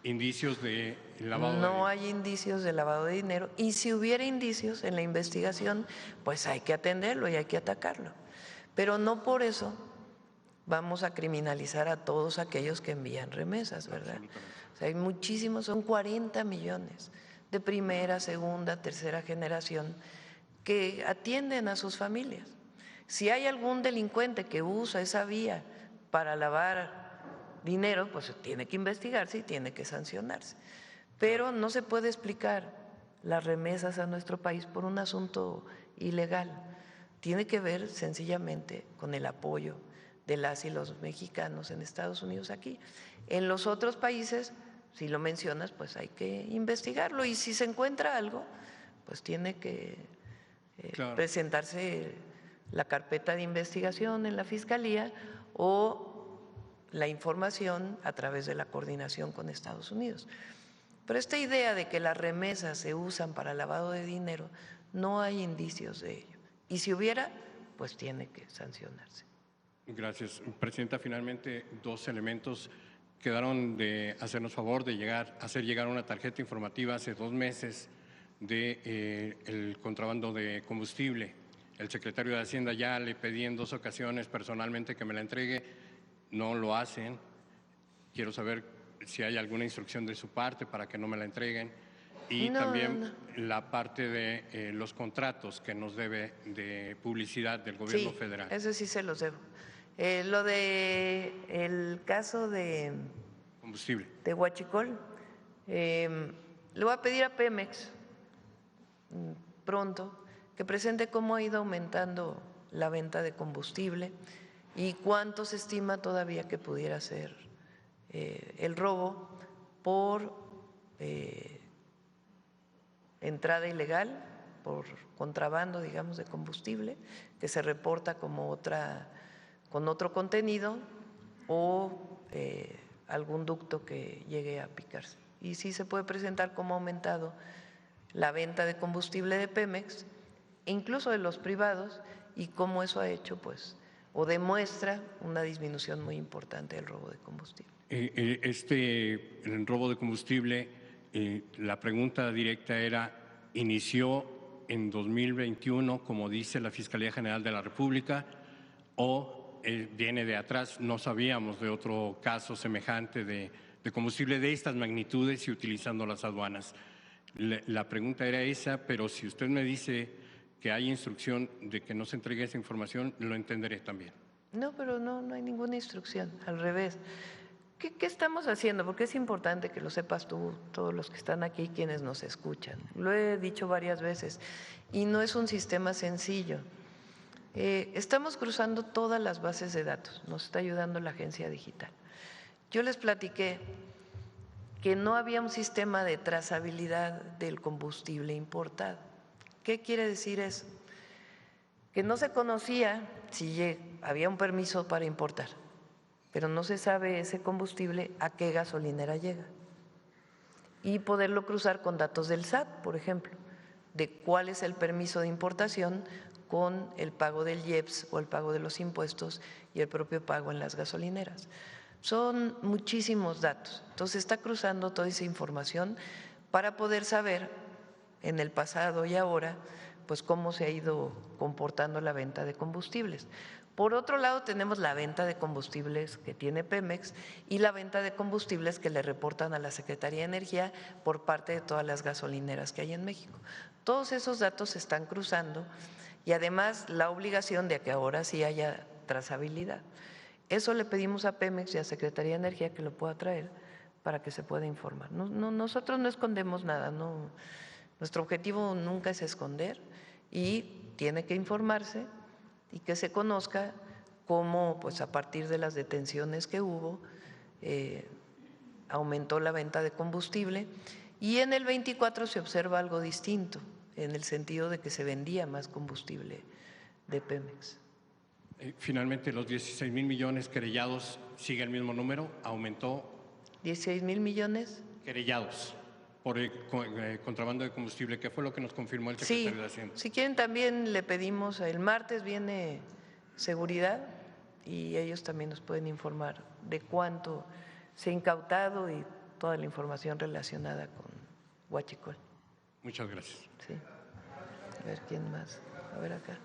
indicios de lavado de dinero. No hay indicios de lavado de dinero y si hubiera indicios en la investigación, pues hay que atenderlo y hay que atacarlo. Pero no por eso vamos a criminalizar a todos aquellos que envían remesas, ¿verdad? O sea, hay muchísimos, son 40 millones de primera, segunda, tercera generación que atienden a sus familias. Si hay algún delincuente que usa esa vía para lavar dinero, pues tiene que investigarse y tiene que sancionarse. Pero no se puede explicar las remesas a nuestro país por un asunto ilegal. Tiene que ver sencillamente con el apoyo de las y los mexicanos en Estados Unidos aquí. En los otros países, si lo mencionas, pues hay que investigarlo y si se encuentra algo, pues tiene que presentarse la carpeta de investigación en la Fiscalía o la información a través de la coordinación con Estados Unidos. Pero esta idea de que las remesas se usan para lavado de dinero, no hay indicios de ello. Y si hubiera, pues tiene que sancionarse. Gracias. Presidenta, finalmente 2 elementos quedaron de hacernos favor de hacer llegar una tarjeta informativa hace 2 meses de el contrabando de combustible. El secretario de Hacienda ya le pedí en 2 ocasiones personalmente que me la entregue, no lo hacen. Quiero saber si hay alguna instrucción de su parte para que no me la entreguen. Y también la parte de los contratos que nos debe de publicidad del gobierno federal. Eso sí se los debo. Lo de el caso de combustible de Huachicol, le voy a pedir a Pemex pronto que presente cómo ha ido aumentando la venta de combustible y cuánto se estima todavía que pudiera ser el robo por entrada ilegal, por contrabando, digamos, de combustible, que se reporta como con otro contenido o algún ducto que llegue a picarse. Y sí se puede presentar cómo ha aumentado la venta de combustible de Pemex, incluso de los privados, y cómo eso ha hecho, pues, o demuestra una disminución muy importante del robo de combustible. El robo de combustible, la pregunta directa era, ¿inició en 2021, como dice la Fiscalía General de la República, o viene de atrás? No sabíamos de otro caso semejante de combustible de estas magnitudes y utilizando las aduanas. La pregunta era esa, pero si usted me dice que hay instrucción de que no se entregue esa información, lo entenderé también. No, pero no hay ninguna instrucción, al revés. ¿Qué estamos haciendo? Porque es importante que lo sepas tú, todos los que están aquí, quienes nos escuchan. Lo he dicho varias veces y no es un sistema sencillo. Estamos cruzando todas las bases de datos, nos está ayudando la agencia digital. Yo les platiqué que no había un sistema de trazabilidad del combustible importado. ¿Qué quiere decir eso? Que no se conocía si había un permiso para importar, pero no se sabe ese combustible a qué gasolinera llega. Y poderlo cruzar con datos del SAT, por ejemplo, de cuál es el permiso de importación con el pago del IEPS o el pago de los impuestos y el propio pago en las gasolineras. Son muchísimos datos, entonces está cruzando toda esa información para poder saber en el pasado y ahora pues cómo se ha ido comportando la venta de combustibles. Por otro lado tenemos la venta de combustibles que tiene Pemex y la venta de combustibles que le reportan a la Secretaría de Energía por parte de todas las gasolineras que hay en México. Todos esos datos se están cruzando y además la obligación de que ahora sí haya trazabilidad. Eso le pedimos a Pemex y a Secretaría de Energía que lo pueda traer para que se pueda informar. Nosotros no escondemos nada, nuestro objetivo nunca es esconder y tiene que informarse y que se conozca cómo, pues a partir de las detenciones que hubo, aumentó la venta de combustible y en el 24 se observa algo distinto, en el sentido de que se vendía más combustible de Pemex. Finalmente, los 16,000 millones querellados, ¿sigue el mismo número? ¿Aumentó? ¿16,000 millones? Querellados por el contrabando de combustible, que fue lo que nos confirmó el secretario de Hacienda. Si quieren también le pedimos, el martes viene Seguridad y ellos también nos pueden informar de cuánto se ha incautado y toda la información relacionada con Huachicol. Muchas gracias. Sí. A ver, ¿quién más? A ver acá.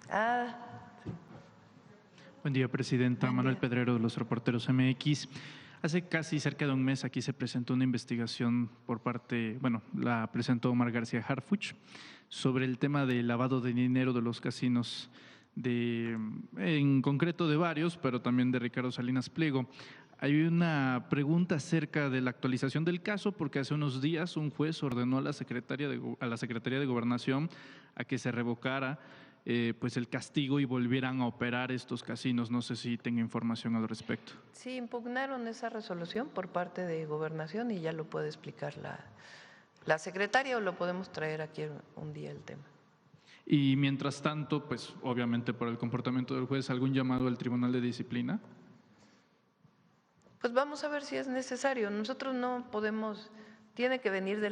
Sí. Buen día, Presidenta. Manuel Pedrero, de los Reporteros MX. Hace casi cerca de un mes aquí se presentó una investigación por parte, la presentó Omar García Harfuch, sobre el tema del lavado de dinero de los casinos, en concreto de varios, pero también de Ricardo Salinas Pliego. Hay una pregunta acerca de la actualización del caso, porque hace unos días un juez ordenó a la Secretaría de Gobernación a que se revocara pues el castigo y volvieran a operar estos casinos. No sé si tenga información al respecto. Sí, impugnaron esa resolución por parte de Gobernación y ya lo puede explicar la secretaria o lo podemos traer aquí un día el tema. Y mientras tanto, pues obviamente por el comportamiento del juez, ¿algún llamado al Tribunal de Disciplina? Pues vamos a ver si es necesario. Nosotros no podemos, tiene que venir de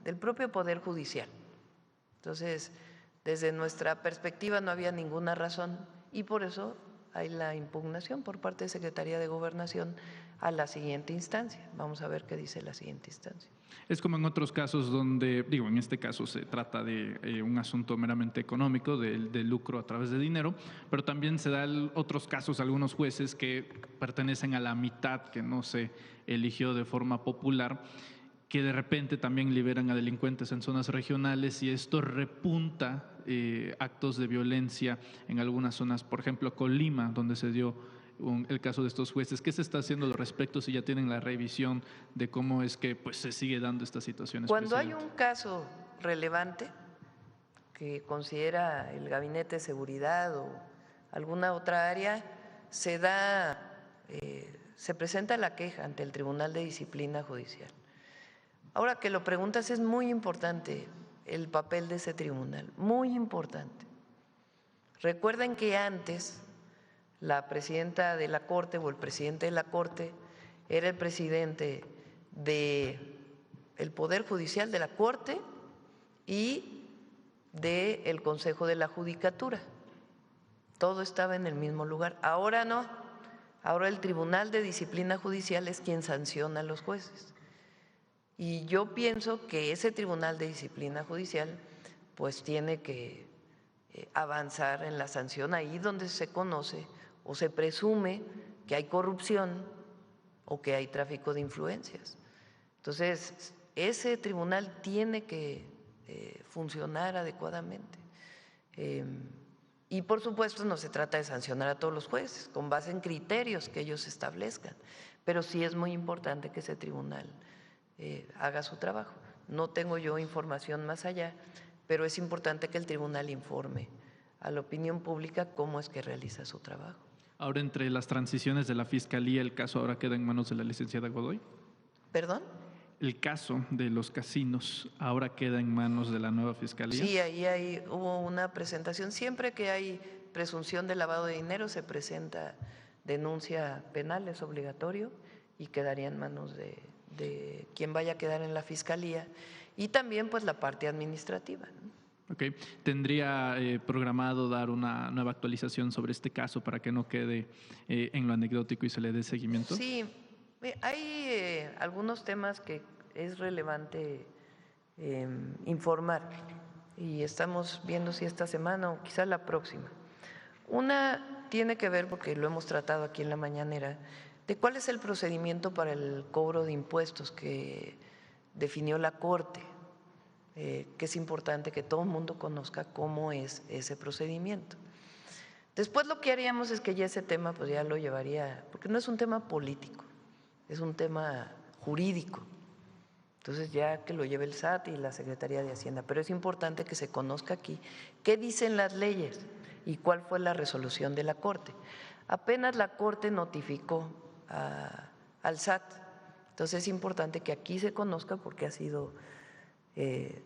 del propio Poder Judicial. Entonces, desde nuestra perspectiva no había ninguna razón y por eso hay la impugnación por parte de Secretaría de Gobernación a la siguiente instancia. Vamos a ver qué dice la siguiente instancia. Es como en otros casos donde, digo, en este caso se trata de un asunto meramente económico, de lucro a través de dinero, pero también se da otros casos, algunos jueces que pertenecen a la mitad que no se eligió de forma popular, que de repente también liberan a delincuentes en zonas regionales y esto repunta actos de violencia en algunas zonas, por ejemplo, Colima, donde se dio el caso de estos jueces. ¿Qué se está haciendo al respecto si ya tienen la revisión de cómo es que pues, se sigue dando estas situaciones? Cuando hay un caso relevante que considera el Gabinete de Seguridad o alguna otra área, se presenta la queja ante el Tribunal de Disciplina Judicial. Ahora que lo preguntas, es muy importante el papel de ese tribunal, muy importante. Recuerden que antes la presidenta de la Corte o el presidente de la Corte era el presidente del Poder Judicial de la Corte y del Consejo de la Judicatura. Todo estaba en el mismo lugar. Ahora no, ahora el Tribunal de Disciplina Judicial es quien sanciona a los jueces. Y yo pienso que ese Tribunal de Disciplina Judicial pues tiene que avanzar en la sanción ahí donde se conoce o se presume que hay corrupción o que hay tráfico de influencias. Entonces, ese tribunal tiene que funcionar adecuadamente. Y por supuesto no se trata de sancionar a todos los jueces con base en criterios que ellos establezcan, pero sí es muy importante que ese tribunal haga su trabajo. No tengo yo información más allá, pero es importante que el tribunal informe a la opinión pública cómo es que realiza su trabajo. Ahora, entre las transiciones de la Fiscalía, ¿el caso ahora queda en manos de la licenciada Godoy? ¿Perdón? ¿El caso de los casinos ahora queda en manos de la nueva Fiscalía? Sí, ahí hubo una presentación. Siempre que hay presunción de lavado de dinero se presenta denuncia penal, es obligatorio y quedaría en manos de quien vaya a quedar en la Fiscalía y también pues la parte administrativa, ¿no? Okay. ¿Tendría programado dar una nueva actualización sobre este caso para que no quede en lo anecdótico y se le dé seguimiento? Sí, hay algunos temas que es relevante informar y estamos viendo si esta semana o quizá la próxima. Una tiene que ver, porque lo hemos tratado aquí en la mañanera, de cuál es el procedimiento para el cobro de impuestos que definió la Corte, que es importante que todo el mundo conozca cómo es ese procedimiento. Después lo que haríamos es que ya ese tema pues ya lo llevaría, porque no es un tema político, es un tema jurídico. Entonces ya que lo lleve el SAT y la Secretaría de Hacienda, pero es importante que se conozca aquí qué dicen las leyes y cuál fue la resolución de la Corte. Apenas la Corte notificó al SAT, entonces es importante que aquí se conozca porque ha sido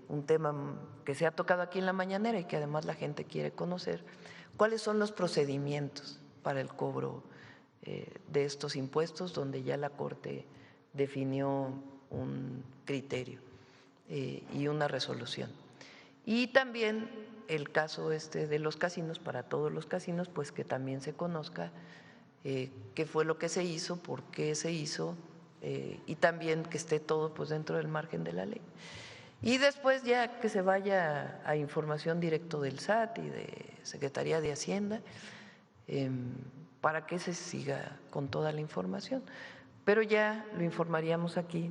un tema que se ha tocado aquí en la mañanera y que además la gente quiere conocer cuáles son los procedimientos para el cobro de estos impuestos, donde ya la Corte definió un criterio y una resolución. Y también el caso de los casinos, para todos los casinos, pues que también se conozca qué fue lo que se hizo, por qué se hizo y también que esté todo pues dentro del margen de la ley. Y después ya que se vaya a información directo del SAT y de Secretaría de Hacienda para que se siga con toda la información. Pero ya lo informaríamos aquí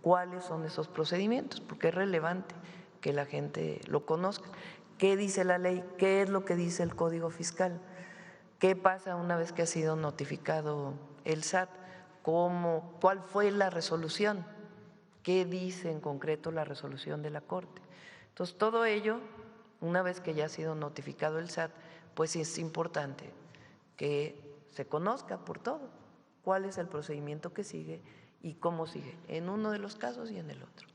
cuáles son esos procedimientos, porque es relevante que la gente lo conozca. ¿Qué dice la ley? ¿Qué es lo que dice el Código Fiscal? ¿Qué pasa una vez que ha sido notificado el SAT? ¿Cuál fue la resolución? ¿Qué dice en concreto la resolución de la Corte? Entonces, todo ello, una vez que ya ha sido notificado el SAT, pues es importante que se conozca por todo cuál es el procedimiento que sigue y cómo sigue, en uno de los casos y en el otro.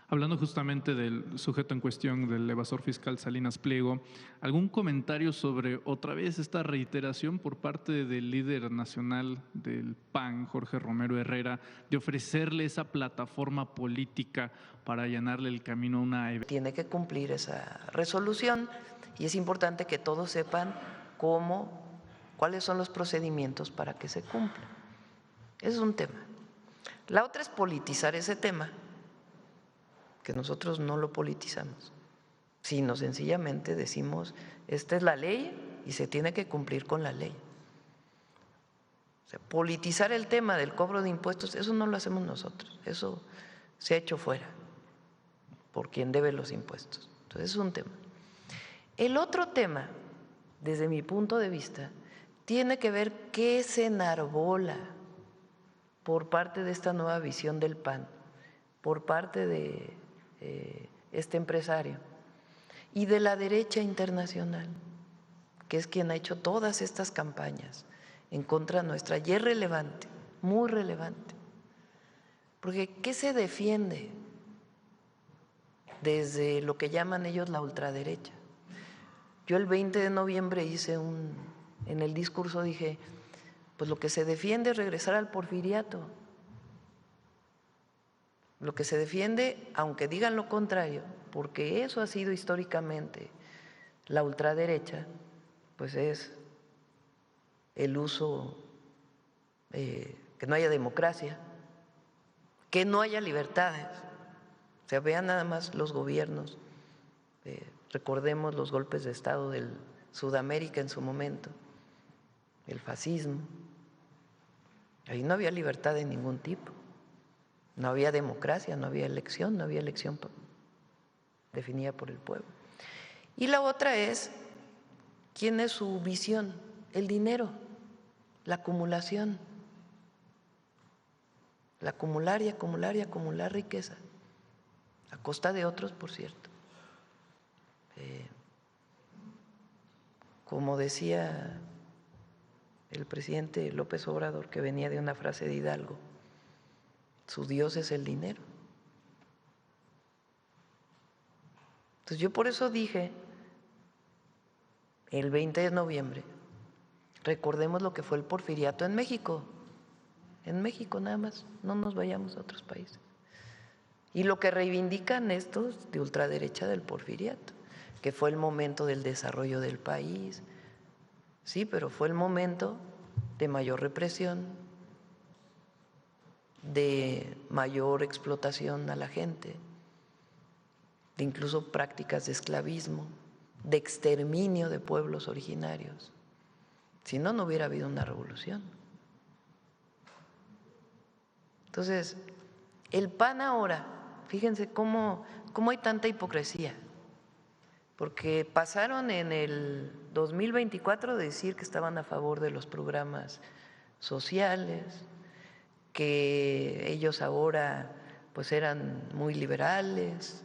Hablando justamente del sujeto en cuestión, del evasor fiscal Salinas Pliego, ¿algún comentario sobre otra vez esta reiteración por parte del líder nacional del PAN, Jorge Romero Herrera, de ofrecerle esa plataforma política para allanarle el camino a una... Tiene que cumplir esa resolución y es importante que todos sepan cuáles son los procedimientos para que se cumpla. Ese es un tema. La otra es politizar ese tema, que nosotros no lo politizamos, sino sencillamente decimos, esta es la ley y se tiene que cumplir con la ley. O sea, politizar el tema del cobro de impuestos, eso no lo hacemos nosotros, eso se ha hecho fuera por quien debe los impuestos. Entonces es un tema. El otro tema, desde mi punto de vista, tiene que ver qué se enarbola por parte de esta nueva visión del PAN, por parte de este empresario y de la derecha internacional, que es quien ha hecho todas estas campañas en contra nuestra, y es relevante, muy relevante, porque ¿qué se defiende desde lo que llaman ellos la ultraderecha? Yo el 20 de noviembre en el discurso dije, pues lo que se defiende es regresar al porfiriato. Lo que se defiende, aunque digan lo contrario, porque eso ha sido históricamente la ultraderecha, pues es el uso, que no haya democracia, que no haya libertades. O sea, vean nada más los gobiernos, recordemos los golpes de Estado de Sudamérica en su momento, el fascismo, ahí no había libertad de ningún tipo. No había democracia, no había elección definida por el pueblo. Y la otra es, ¿quién es su visión? El dinero, la acumulación, la acumular y acumular y acumular riqueza, a costa de otros, por cierto. Como decía el presidente López Obrador, que venía de una frase de Hidalgo, su Dios es el dinero. Entonces yo por eso dije el 20 de noviembre, recordemos lo que fue el porfiriato en México nada más, no nos vayamos a otros países. Y lo que reivindican estos de ultraderecha del porfiriato, que fue el momento del desarrollo del país, sí, pero fue el momento de mayor represión, de mayor explotación a la gente, de incluso prácticas de esclavismo, de exterminio de pueblos originarios. Si no, no hubiera habido una revolución. Entonces, el PAN ahora, fíjense cómo hay tanta hipocresía, porque pasaron en el 2024 de decir que estaban a favor de los programas sociales, que ellos ahora pues eran muy liberales,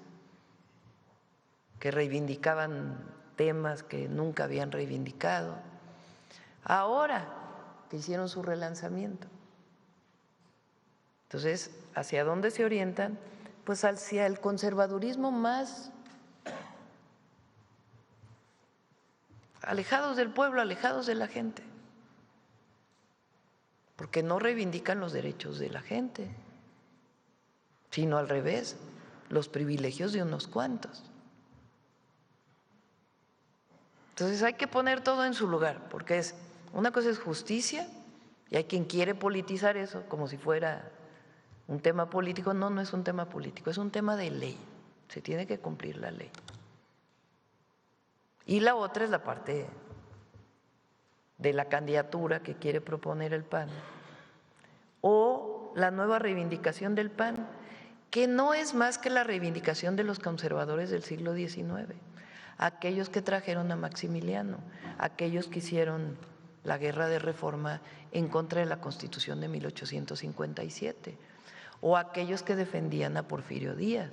que reivindicaban temas que nunca habían reivindicado. Ahora que hicieron su relanzamiento. Entonces, ¿hacia dónde se orientan? Pues hacia el conservadurismo más alejados del pueblo, alejados de la gente, porque no reivindican los derechos de la gente, sino al revés, los privilegios de unos cuantos. Entonces hay que poner todo en su lugar, porque una cosa es justicia y hay quien quiere politizar eso como si fuera un tema político. No, no es un tema político, es un tema de ley, se tiene que cumplir la ley. Y la otra es la parte de la candidatura que quiere proponer el PAN o la nueva reivindicación del PAN, que no es más que la reivindicación de los conservadores del siglo XIX, aquellos que trajeron a Maximiliano, aquellos que hicieron la guerra de reforma en contra de la Constitución de 1857, o aquellos que defendían a Porfirio Díaz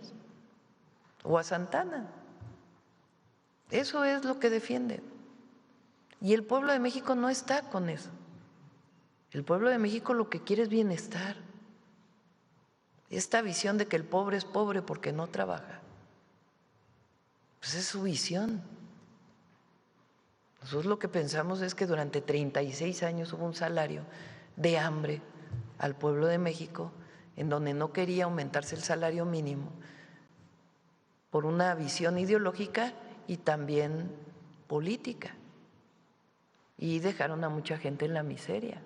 o a Santana. Eso es lo que defienden. Y el pueblo de México no está con eso. El pueblo de México lo que quiere es bienestar. Esta visión de que el pobre es pobre porque no trabaja, pues es su visión. Nosotros lo que pensamos es que durante 36 años hubo un salario de hambre al pueblo de México, en donde no quería aumentarse el salario mínimo por una visión ideológica y también política, y dejaron a mucha gente en la miseria.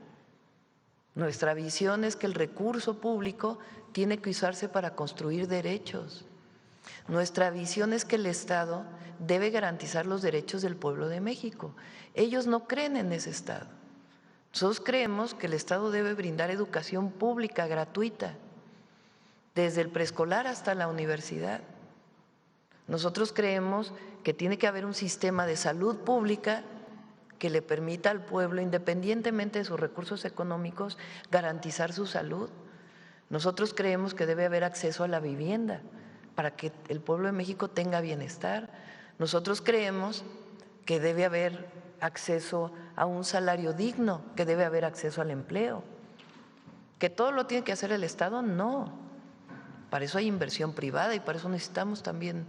Nuestra visión es que el recurso público tiene que usarse para construir derechos. Nuestra visión es que el Estado debe garantizar los derechos del pueblo de México. Ellos no creen en ese Estado. Nosotros creemos que el Estado debe brindar educación pública gratuita, desde el preescolar hasta la universidad. Nosotros creemos que tiene que haber un sistema de salud pública que le permita al pueblo, independientemente de sus recursos económicos, garantizar su salud. Nosotros creemos que debe haber acceso a la vivienda para que el pueblo de México tenga bienestar. Nosotros creemos que debe haber acceso a un salario digno, que debe haber acceso al empleo. ¿Que todo lo tiene que hacer el Estado? No. Para eso hay inversión privada y para eso necesitamos también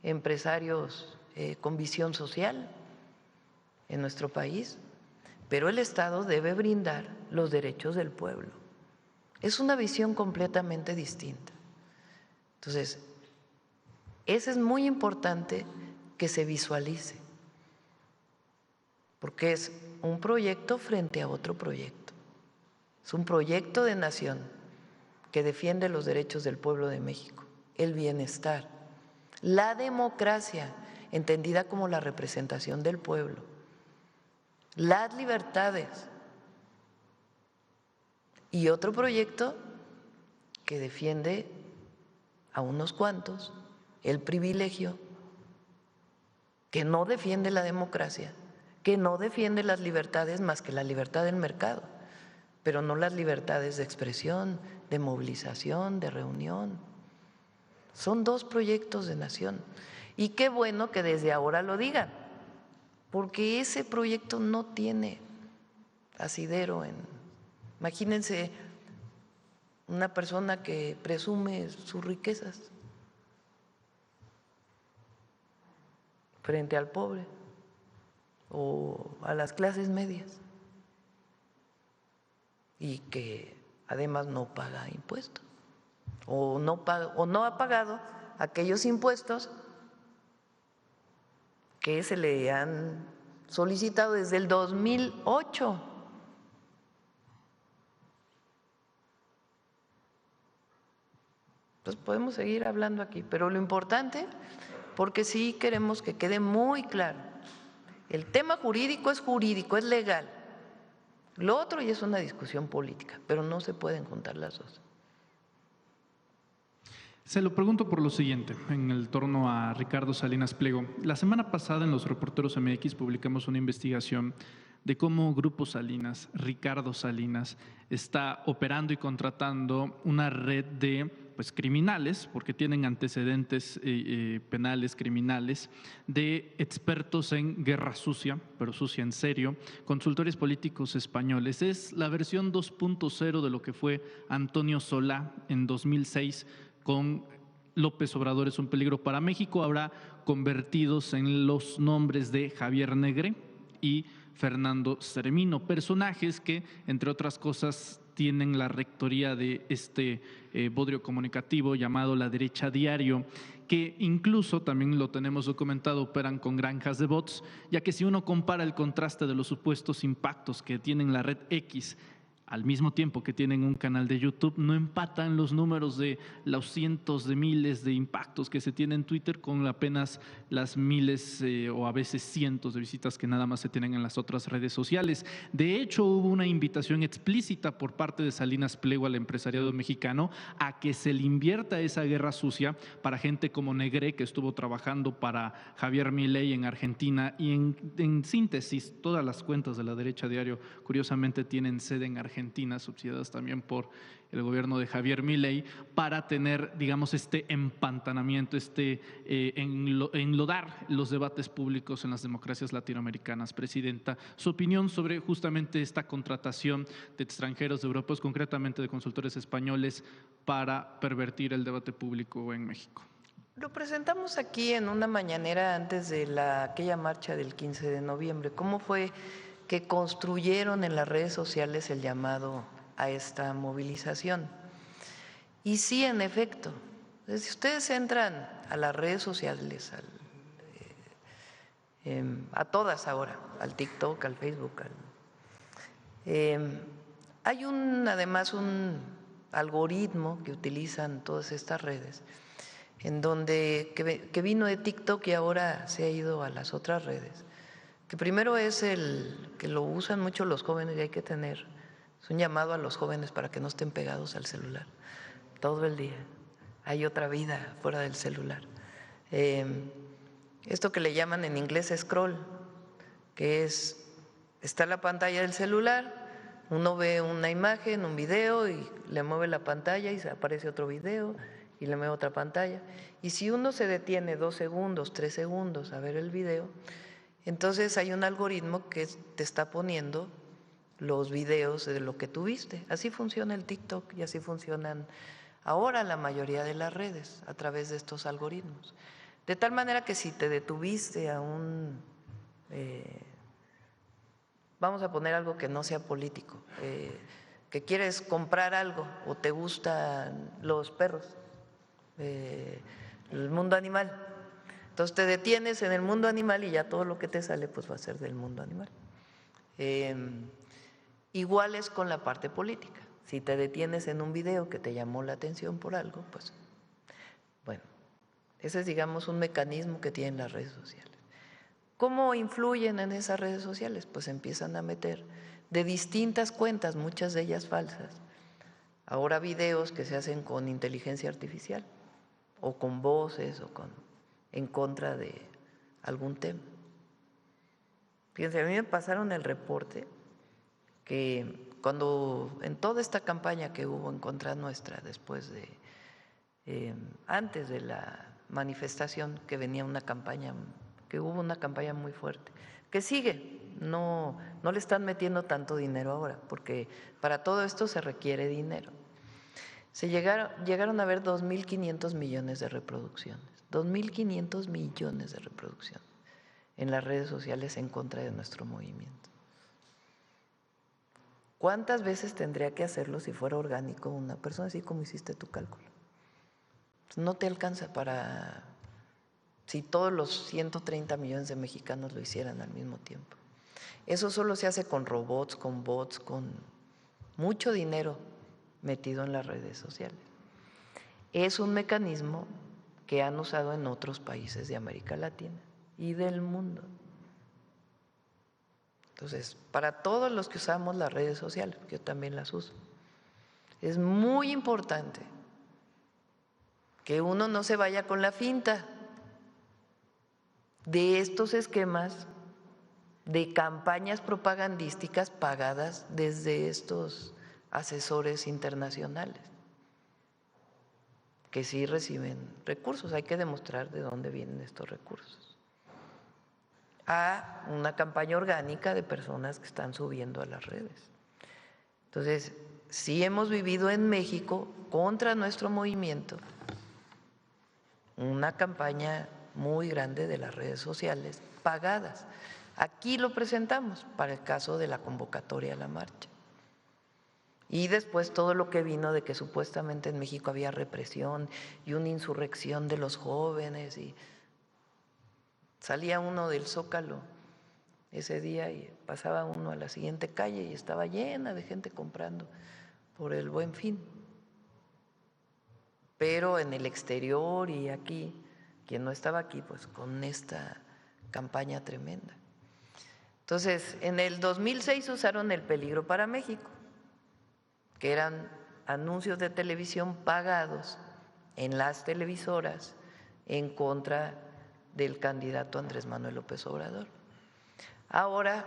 empresarios con visión social en nuestro país. Pero el Estado debe brindar los derechos del pueblo. Es una visión completamente distinta. Entonces, eso es muy importante que se visualice, porque es un proyecto frente a otro proyecto. Es un proyecto de nación que defiende los derechos del pueblo de México, el bienestar, la democracia, entendida como la representación del pueblo, las libertades, y otro proyecto que defiende a unos cuantos el privilegio, que no defiende la democracia, que no defiende las libertades más que la libertad del mercado, pero no las libertades de expresión, de movilización, de reunión. Son dos proyectos de nación. Y qué bueno que desde ahora lo digan, porque ese proyecto no tiene asidero en… Imagínense una persona que presume sus riquezas frente al pobre o a las clases medias y que además no paga impuestos o no ha pagado aquellos impuestos que se le han solicitado desde el 2008. Entonces podemos seguir hablando aquí, pero lo importante, porque sí queremos que quede muy claro, el tema jurídico, es legal. Lo otro ya es una discusión política, pero no se pueden juntar las dos. Se lo pregunto por lo siguiente, en el torno a Ricardo Salinas Pliego. La semana pasada en Los Reporteros MX publicamos una investigación de cómo Grupo Salinas, Ricardo Salinas, está operando y contratando una red de criminales, porque tienen antecedentes penales, criminales, de expertos en guerra sucia, pero sucia en serio, consultores políticos españoles. Es la versión 2.0 de lo que fue Antonio Solá en 2006 con López Obrador es un peligro para México, ahora convertidos en los nombres de Javier Negre y Fernando Cermino, personajes que, entre otras cosas, tienen la rectoría de este bodrio comunicativo llamado La Derecha Diario, que incluso, también lo tenemos documentado, operan con granjas de bots, ya que si uno compara el contraste de los supuestos impactos que tienen la red X al mismo tiempo que tienen un canal de YouTube, no empatan los números de los cientos de miles de impactos que se tienen en Twitter con apenas las miles o a veces cientos de visitas que nada más se tienen en las otras redes sociales. De hecho, hubo una invitación explícita por parte de Salinas Pliego al empresariado mexicano a que se le invierta esa guerra sucia para gente como Negre, que estuvo trabajando para Javier Milei en Argentina, y en síntesis, todas las cuentas de La Derecha Diario, curiosamente, tienen sede en Argentina. Argentina, subsidiadas también por el gobierno de Javier Milei, para tener, digamos, este empantanamiento, enlodar los debates públicos en las democracias latinoamericanas. Presidenta, su opinión sobre justamente esta contratación de extranjeros de europeos, concretamente de consultores españoles, para pervertir el debate público en México. Lo presentamos aquí en una mañanera antes de aquella marcha del 15 de noviembre. ¿Cómo fue que construyeron en las redes sociales el llamado a esta movilización? Y sí, en efecto, si ustedes entran a las redes sociales, a todas ahora, al TikTok, al Facebook, hay además un algoritmo que utilizan todas estas redes, en donde que vino de TikTok y ahora se ha ido a las otras redes, que primero es que lo usan mucho los jóvenes y hay que tener, es un llamado a los jóvenes para que no estén pegados al celular todo el día, hay otra vida fuera del celular. Esto que le llaman en inglés scroll, que está la pantalla del celular, uno ve una imagen, un video y le mueve la pantalla y se aparece otro video y le mueve otra pantalla. Y si uno se detiene 2 segundos, 3 segundos a ver el video, entonces hay un algoritmo que te está poniendo los videos de lo que tú viste. Así funciona el TikTok y así funcionan ahora la mayoría de las redes a través de estos algoritmos. De tal manera que si te detuviste a vamos a poner algo que no sea político, que quieres comprar algo o te gustan los perros, el mundo animal, entonces te detienes en el mundo animal y ya todo lo que te sale pues va a ser del mundo animal. Igual es con la parte política. Si te detienes en un video que te llamó la atención por algo, pues bueno, ese es, digamos, un mecanismo que tienen las redes sociales. ¿Cómo influyen en esas redes sociales? Pues empiezan a meter de distintas cuentas, muchas de ellas falsas, ahora videos que se hacen con inteligencia artificial o con voces o en contra de algún tema. Fíjense, a mí me pasaron el reporte que cuando en toda esta campaña que hubo en contra nuestra, después antes de la manifestación, que venía una campaña, que hubo una campaña muy fuerte, que sigue, no le están metiendo tanto dinero ahora, porque para todo esto se requiere dinero. Llegaron a haber 2.500 millones de reproducciones, 2.500 millones de reproducciones en las redes sociales en contra de nuestro movimiento. ¿Cuántas veces tendría que hacerlo si fuera orgánico una persona, así como hiciste tu cálculo? No te alcanza para, si todos los 130 millones de mexicanos lo hicieran al mismo tiempo. Eso solo se hace con robots, con bots, con mucho dinero metido en las redes sociales. Es un mecanismo que han usado en otros países de América Latina y del mundo. Entonces, para todos los que usamos las redes sociales, yo también las uso, es muy importante que uno no se vaya con la finta de estos esquemas de campañas propagandísticas pagadas desde estos asesores internacionales, que sí reciben recursos. Hay que demostrar de dónde vienen estos recursos, a una campaña orgánica de personas que están subiendo a las redes. Entonces, sí hemos vivido en México contra nuestro movimiento una campaña muy grande de las redes sociales pagadas. Aquí lo presentamos para el caso de la convocatoria a la marcha. Y después todo lo que vino de que supuestamente en México había represión y una insurrección de los jóvenes, y salía uno del Zócalo ese día y pasaba uno a la siguiente calle y estaba llena de gente comprando por el Buen Fin. Pero en el exterior y aquí, quien no estaba aquí, pues con esta campaña tremenda. Entonces, en el 2006 usaron el peligro para México, que eran anuncios de televisión pagados en las televisoras en contra del candidato Andrés Manuel López Obrador. Ahora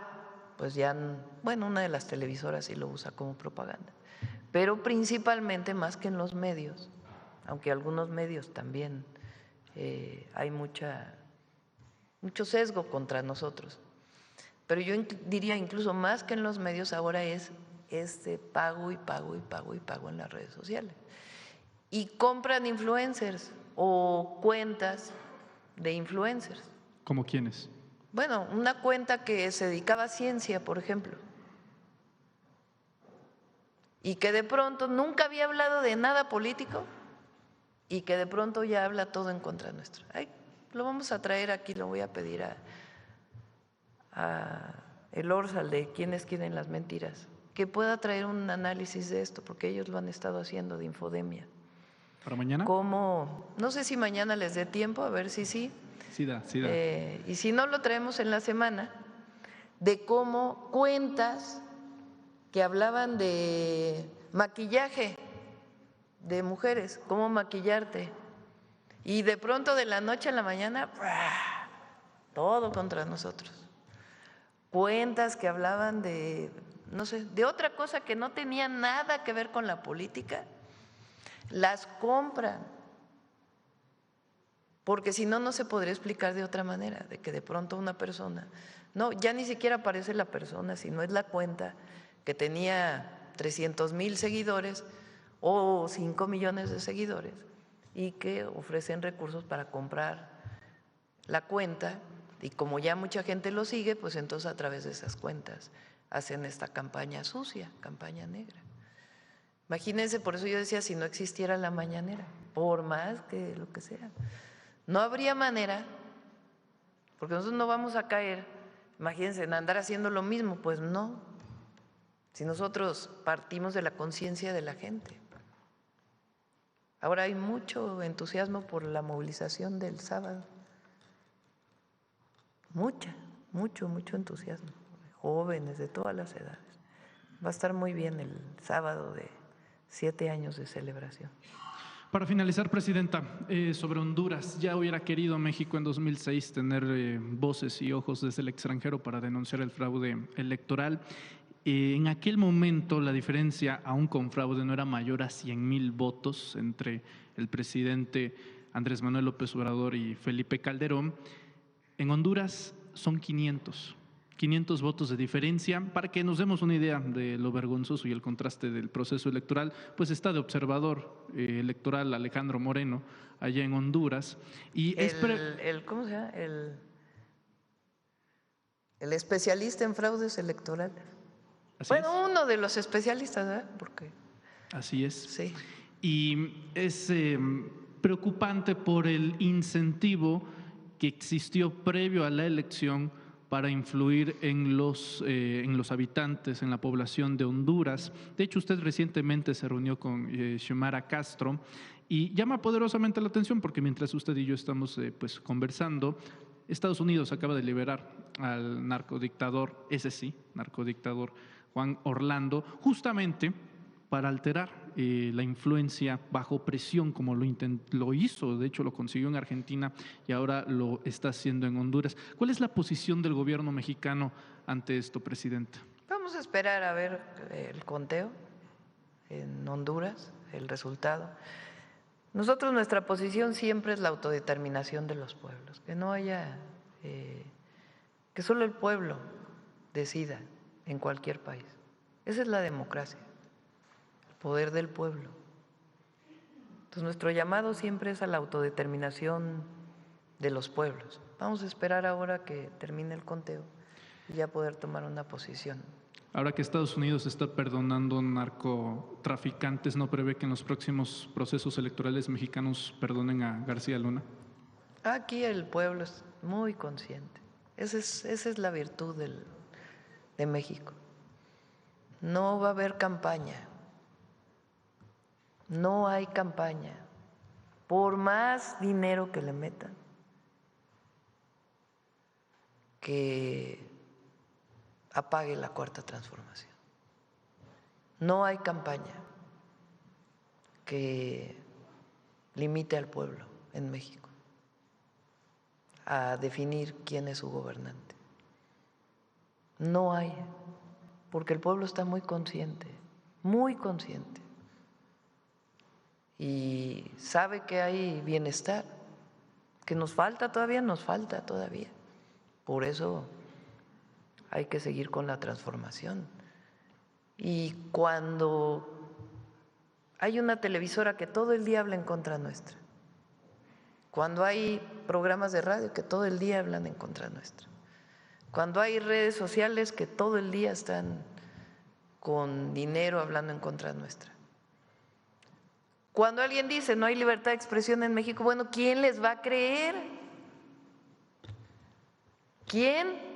pues ya, bueno, una de las televisoras sí lo usa como propaganda, pero principalmente más que en los medios, aunque algunos medios también hay mucho sesgo contra nosotros. Pero yo diría incluso más que en los medios ahora es pago y pago y pago y pago en las redes sociales. Y compran influencers o cuentas de influencers. ¿Cómo quiénes? Bueno, una cuenta que se dedicaba a ciencia, por ejemplo, y que de pronto nunca había hablado de nada político y que de pronto ya habla todo en contra nuestro. Ay, lo vamos a traer aquí, lo voy a pedir a el Orsal de Quienes Quieren las Mentiras, que pueda traer un análisis de esto, porque ellos lo han estado haciendo de infodemia. ¿Para mañana? ¿Cómo? No sé si mañana les dé tiempo, a ver si sí. Sí da. Y si no, lo traemos en la semana, de cómo cuentas que hablaban de maquillaje de mujeres, cómo maquillarte, y de pronto de la noche a la mañana, todo contra nosotros. Cuentas que hablaban de, no sé, de otra cosa que no tenía nada que ver con la política, las compran, porque si no, no se podría explicar de otra manera, de que de pronto una persona, no, ya ni siquiera aparece la persona, sino es la cuenta que tenía 300,000 seguidores o 5 millones de seguidores y que ofrecen recursos para comprar la cuenta. Y como ya mucha gente lo sigue, pues entonces a través de esas cuentas hacen esta campaña sucia, campaña negra. Imagínense, por eso yo decía, si no existiera la mañanera, por más que lo que sea, no habría manera, porque nosotros no vamos a caer, imagínense, en andar haciendo lo mismo, pues no, si nosotros partimos de la conciencia de la gente. Ahora hay mucho entusiasmo por la movilización del sábado. Mucho entusiasmo, jóvenes de todas las edades. Va a estar muy bien el sábado de 7 años de celebración. Para finalizar, Presidenta, sobre Honduras, ya hubiera querido México en 2006 tener voces y ojos desde el extranjero para denunciar el fraude electoral. En aquel momento la diferencia, aún con fraude, no era mayor a 100,000 votos entre el presidente Andrés Manuel López Obrador y Felipe Calderón. En Honduras son 500 votos de diferencia. Para que nos demos una idea de lo vergonzoso y el contraste del proceso electoral, pues está de observador electoral Alejandro Moreno allá en Honduras. Y ¿cómo se llama? El especialista en fraudes electorales. Bueno, uno de los especialistas, ¿verdad? Porque así es. Sí. Y es preocupante por el incentivo que existió previo a la elección para influir en los habitantes, en la población de Honduras. De hecho, usted recientemente se reunió con Xiomara Castro y llama poderosamente la atención porque mientras usted y yo estamos pues conversando, Estados Unidos acaba de liberar al narcodictador, ese sí, narcodictador Juan Orlando, justamente para alterar la influencia bajo presión, como lo hizo, de hecho lo consiguió en Argentina y ahora lo está haciendo en Honduras. ¿Cuál es la posición del gobierno mexicano ante esto, Presidenta? Vamos a esperar a ver el conteo en Honduras, el resultado. Nosotros, nuestra posición siempre es la autodeterminación de los pueblos, que no haya, que solo el pueblo decida en cualquier país. Esa es la democracia, el poder del pueblo. Entonces, nuestro llamado siempre es a la autodeterminación de los pueblos. Vamos a esperar ahora que termine el conteo y ya poder tomar una posición. Ahora que Estados Unidos está perdonando narcotraficantes, ¿no prevé que en los próximos procesos electorales mexicanos perdonen a García Luna? Aquí el pueblo es muy consciente. Esa es la virtud de México. No va a haber campaña. No hay campaña. Por más dinero que le metan, que apague la Cuarta Transformación. No hay campaña que limite al pueblo en México a definir quién es su gobernante. No hay, porque el pueblo está muy consciente y sabe que hay bienestar, que nos falta todavía. Por eso hay que seguir con la transformación. Y cuando hay una televisora que todo el día habla en contra nuestra, cuando hay programas de radio que todo el día hablan en contra nuestra, cuando hay redes sociales que todo el día están con dinero hablando en contra nuestra, cuando alguien dice no hay libertad de expresión en México, bueno, ¿quién les va a creer? ¿Quién?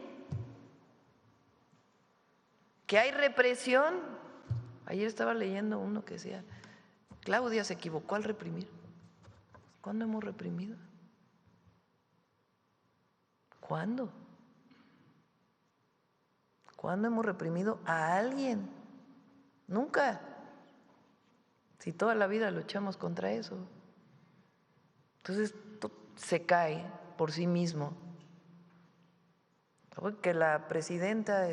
¿Que hay represión? Ayer estaba leyendo uno que decía, Claudia se equivocó al reprimir. ¿Cuándo hemos reprimido? ¿Cuándo? ¿Cuándo hemos reprimido a alguien? Nunca. Si toda la vida luchamos contra eso. Entonces se cae por sí mismo. Que la presidenta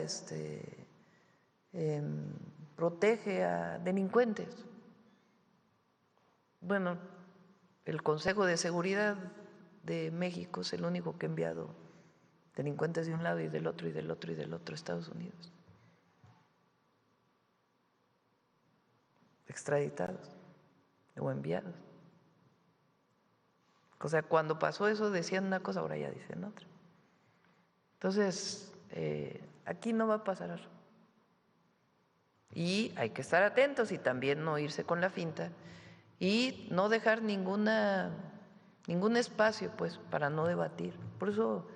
protege a delincuentes. Bueno, el Consejo de Seguridad de México es el único que ha enviado delincuentes de un lado y del otro y del otro y del otro a Estados Unidos, extraditados o enviados. O sea, cuando pasó eso decían una cosa, ahora ya dicen otra. Entonces, aquí no va a pasar. Y hay que estar atentos y también no irse con la finta y no dejar ningún espacio pues para no debatir. Por eso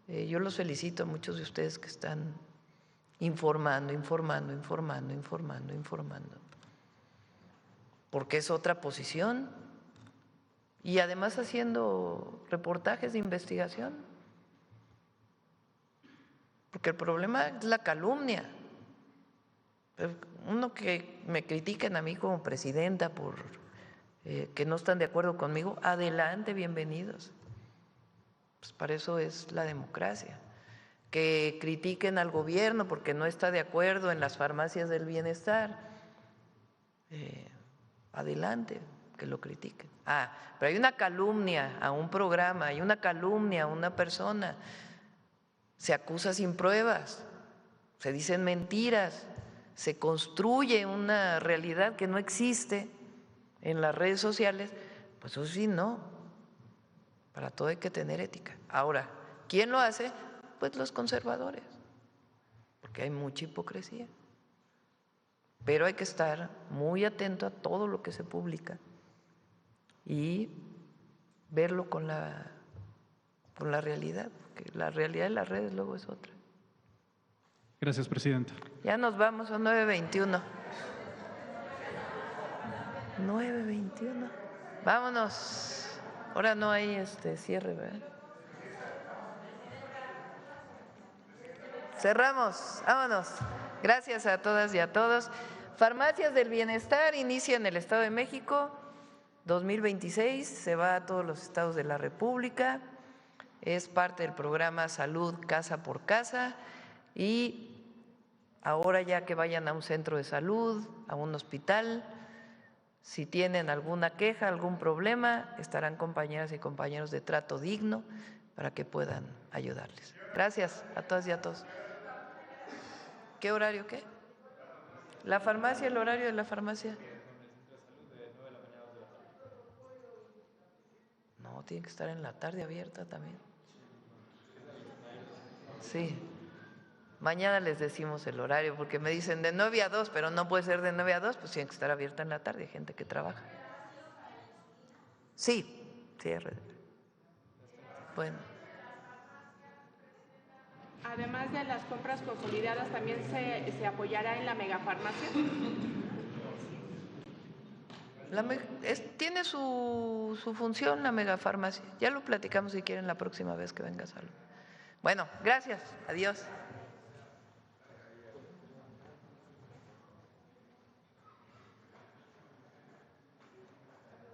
yo los felicito a muchos de ustedes que están informando, porque es otra posición y además haciendo reportajes de investigación, porque el problema es la calumnia. Uno que me critiquen a mí como presidenta por que no están de acuerdo conmigo, adelante, bienvenidos. Pues para eso es la democracia. Que critiquen al gobierno porque no está de acuerdo en las farmacias del bienestar, adelante, que lo critiquen. Pero hay una calumnia a un programa, hay una calumnia a una persona, se acusa sin pruebas, se dicen mentiras, se construye una realidad que no existe en las redes sociales, pues eso sí, no. Para todo hay que tener ética. Ahora, ¿quién lo hace? Pues los conservadores, porque hay mucha hipocresía. Pero hay que estar muy atento a todo lo que se publica y verlo con la realidad, porque la realidad de las redes luego es otra. Gracias, presidenta. Ya nos vamos a 9:21. 9:21. Vámonos. Ahora no hay cierre, ¿verdad? Cerramos. Vámonos. Gracias a todas y a todos. Farmacias del Bienestar inicia en el Estado de México 2026, se va a todos los estados de la República, es parte del programa Salud Casa por Casa y ahora ya que vayan a un centro de salud, a un hospital, si tienen alguna queja, algún problema, estarán compañeras y compañeros de Trato Digno para que puedan ayudarles. Gracias a todas y a todos. ¿Qué horario qué? La farmacia, el horario de la farmacia. No, tiene que estar en la tarde abierta también. Sí. Mañana les decimos el horario, porque me dicen de 9 a 2, pero no puede ser de 9 a 2, pues tiene que estar abierta en la tarde, hay gente que trabaja. Sí, cierre. Bueno. Además de las compras consolidadas, ¿también se apoyará en la megafarmacia? Tiene su función la megafarmacia. Ya lo platicamos si quieren la próxima vez que venga Salud. Bueno, gracias. Adiós.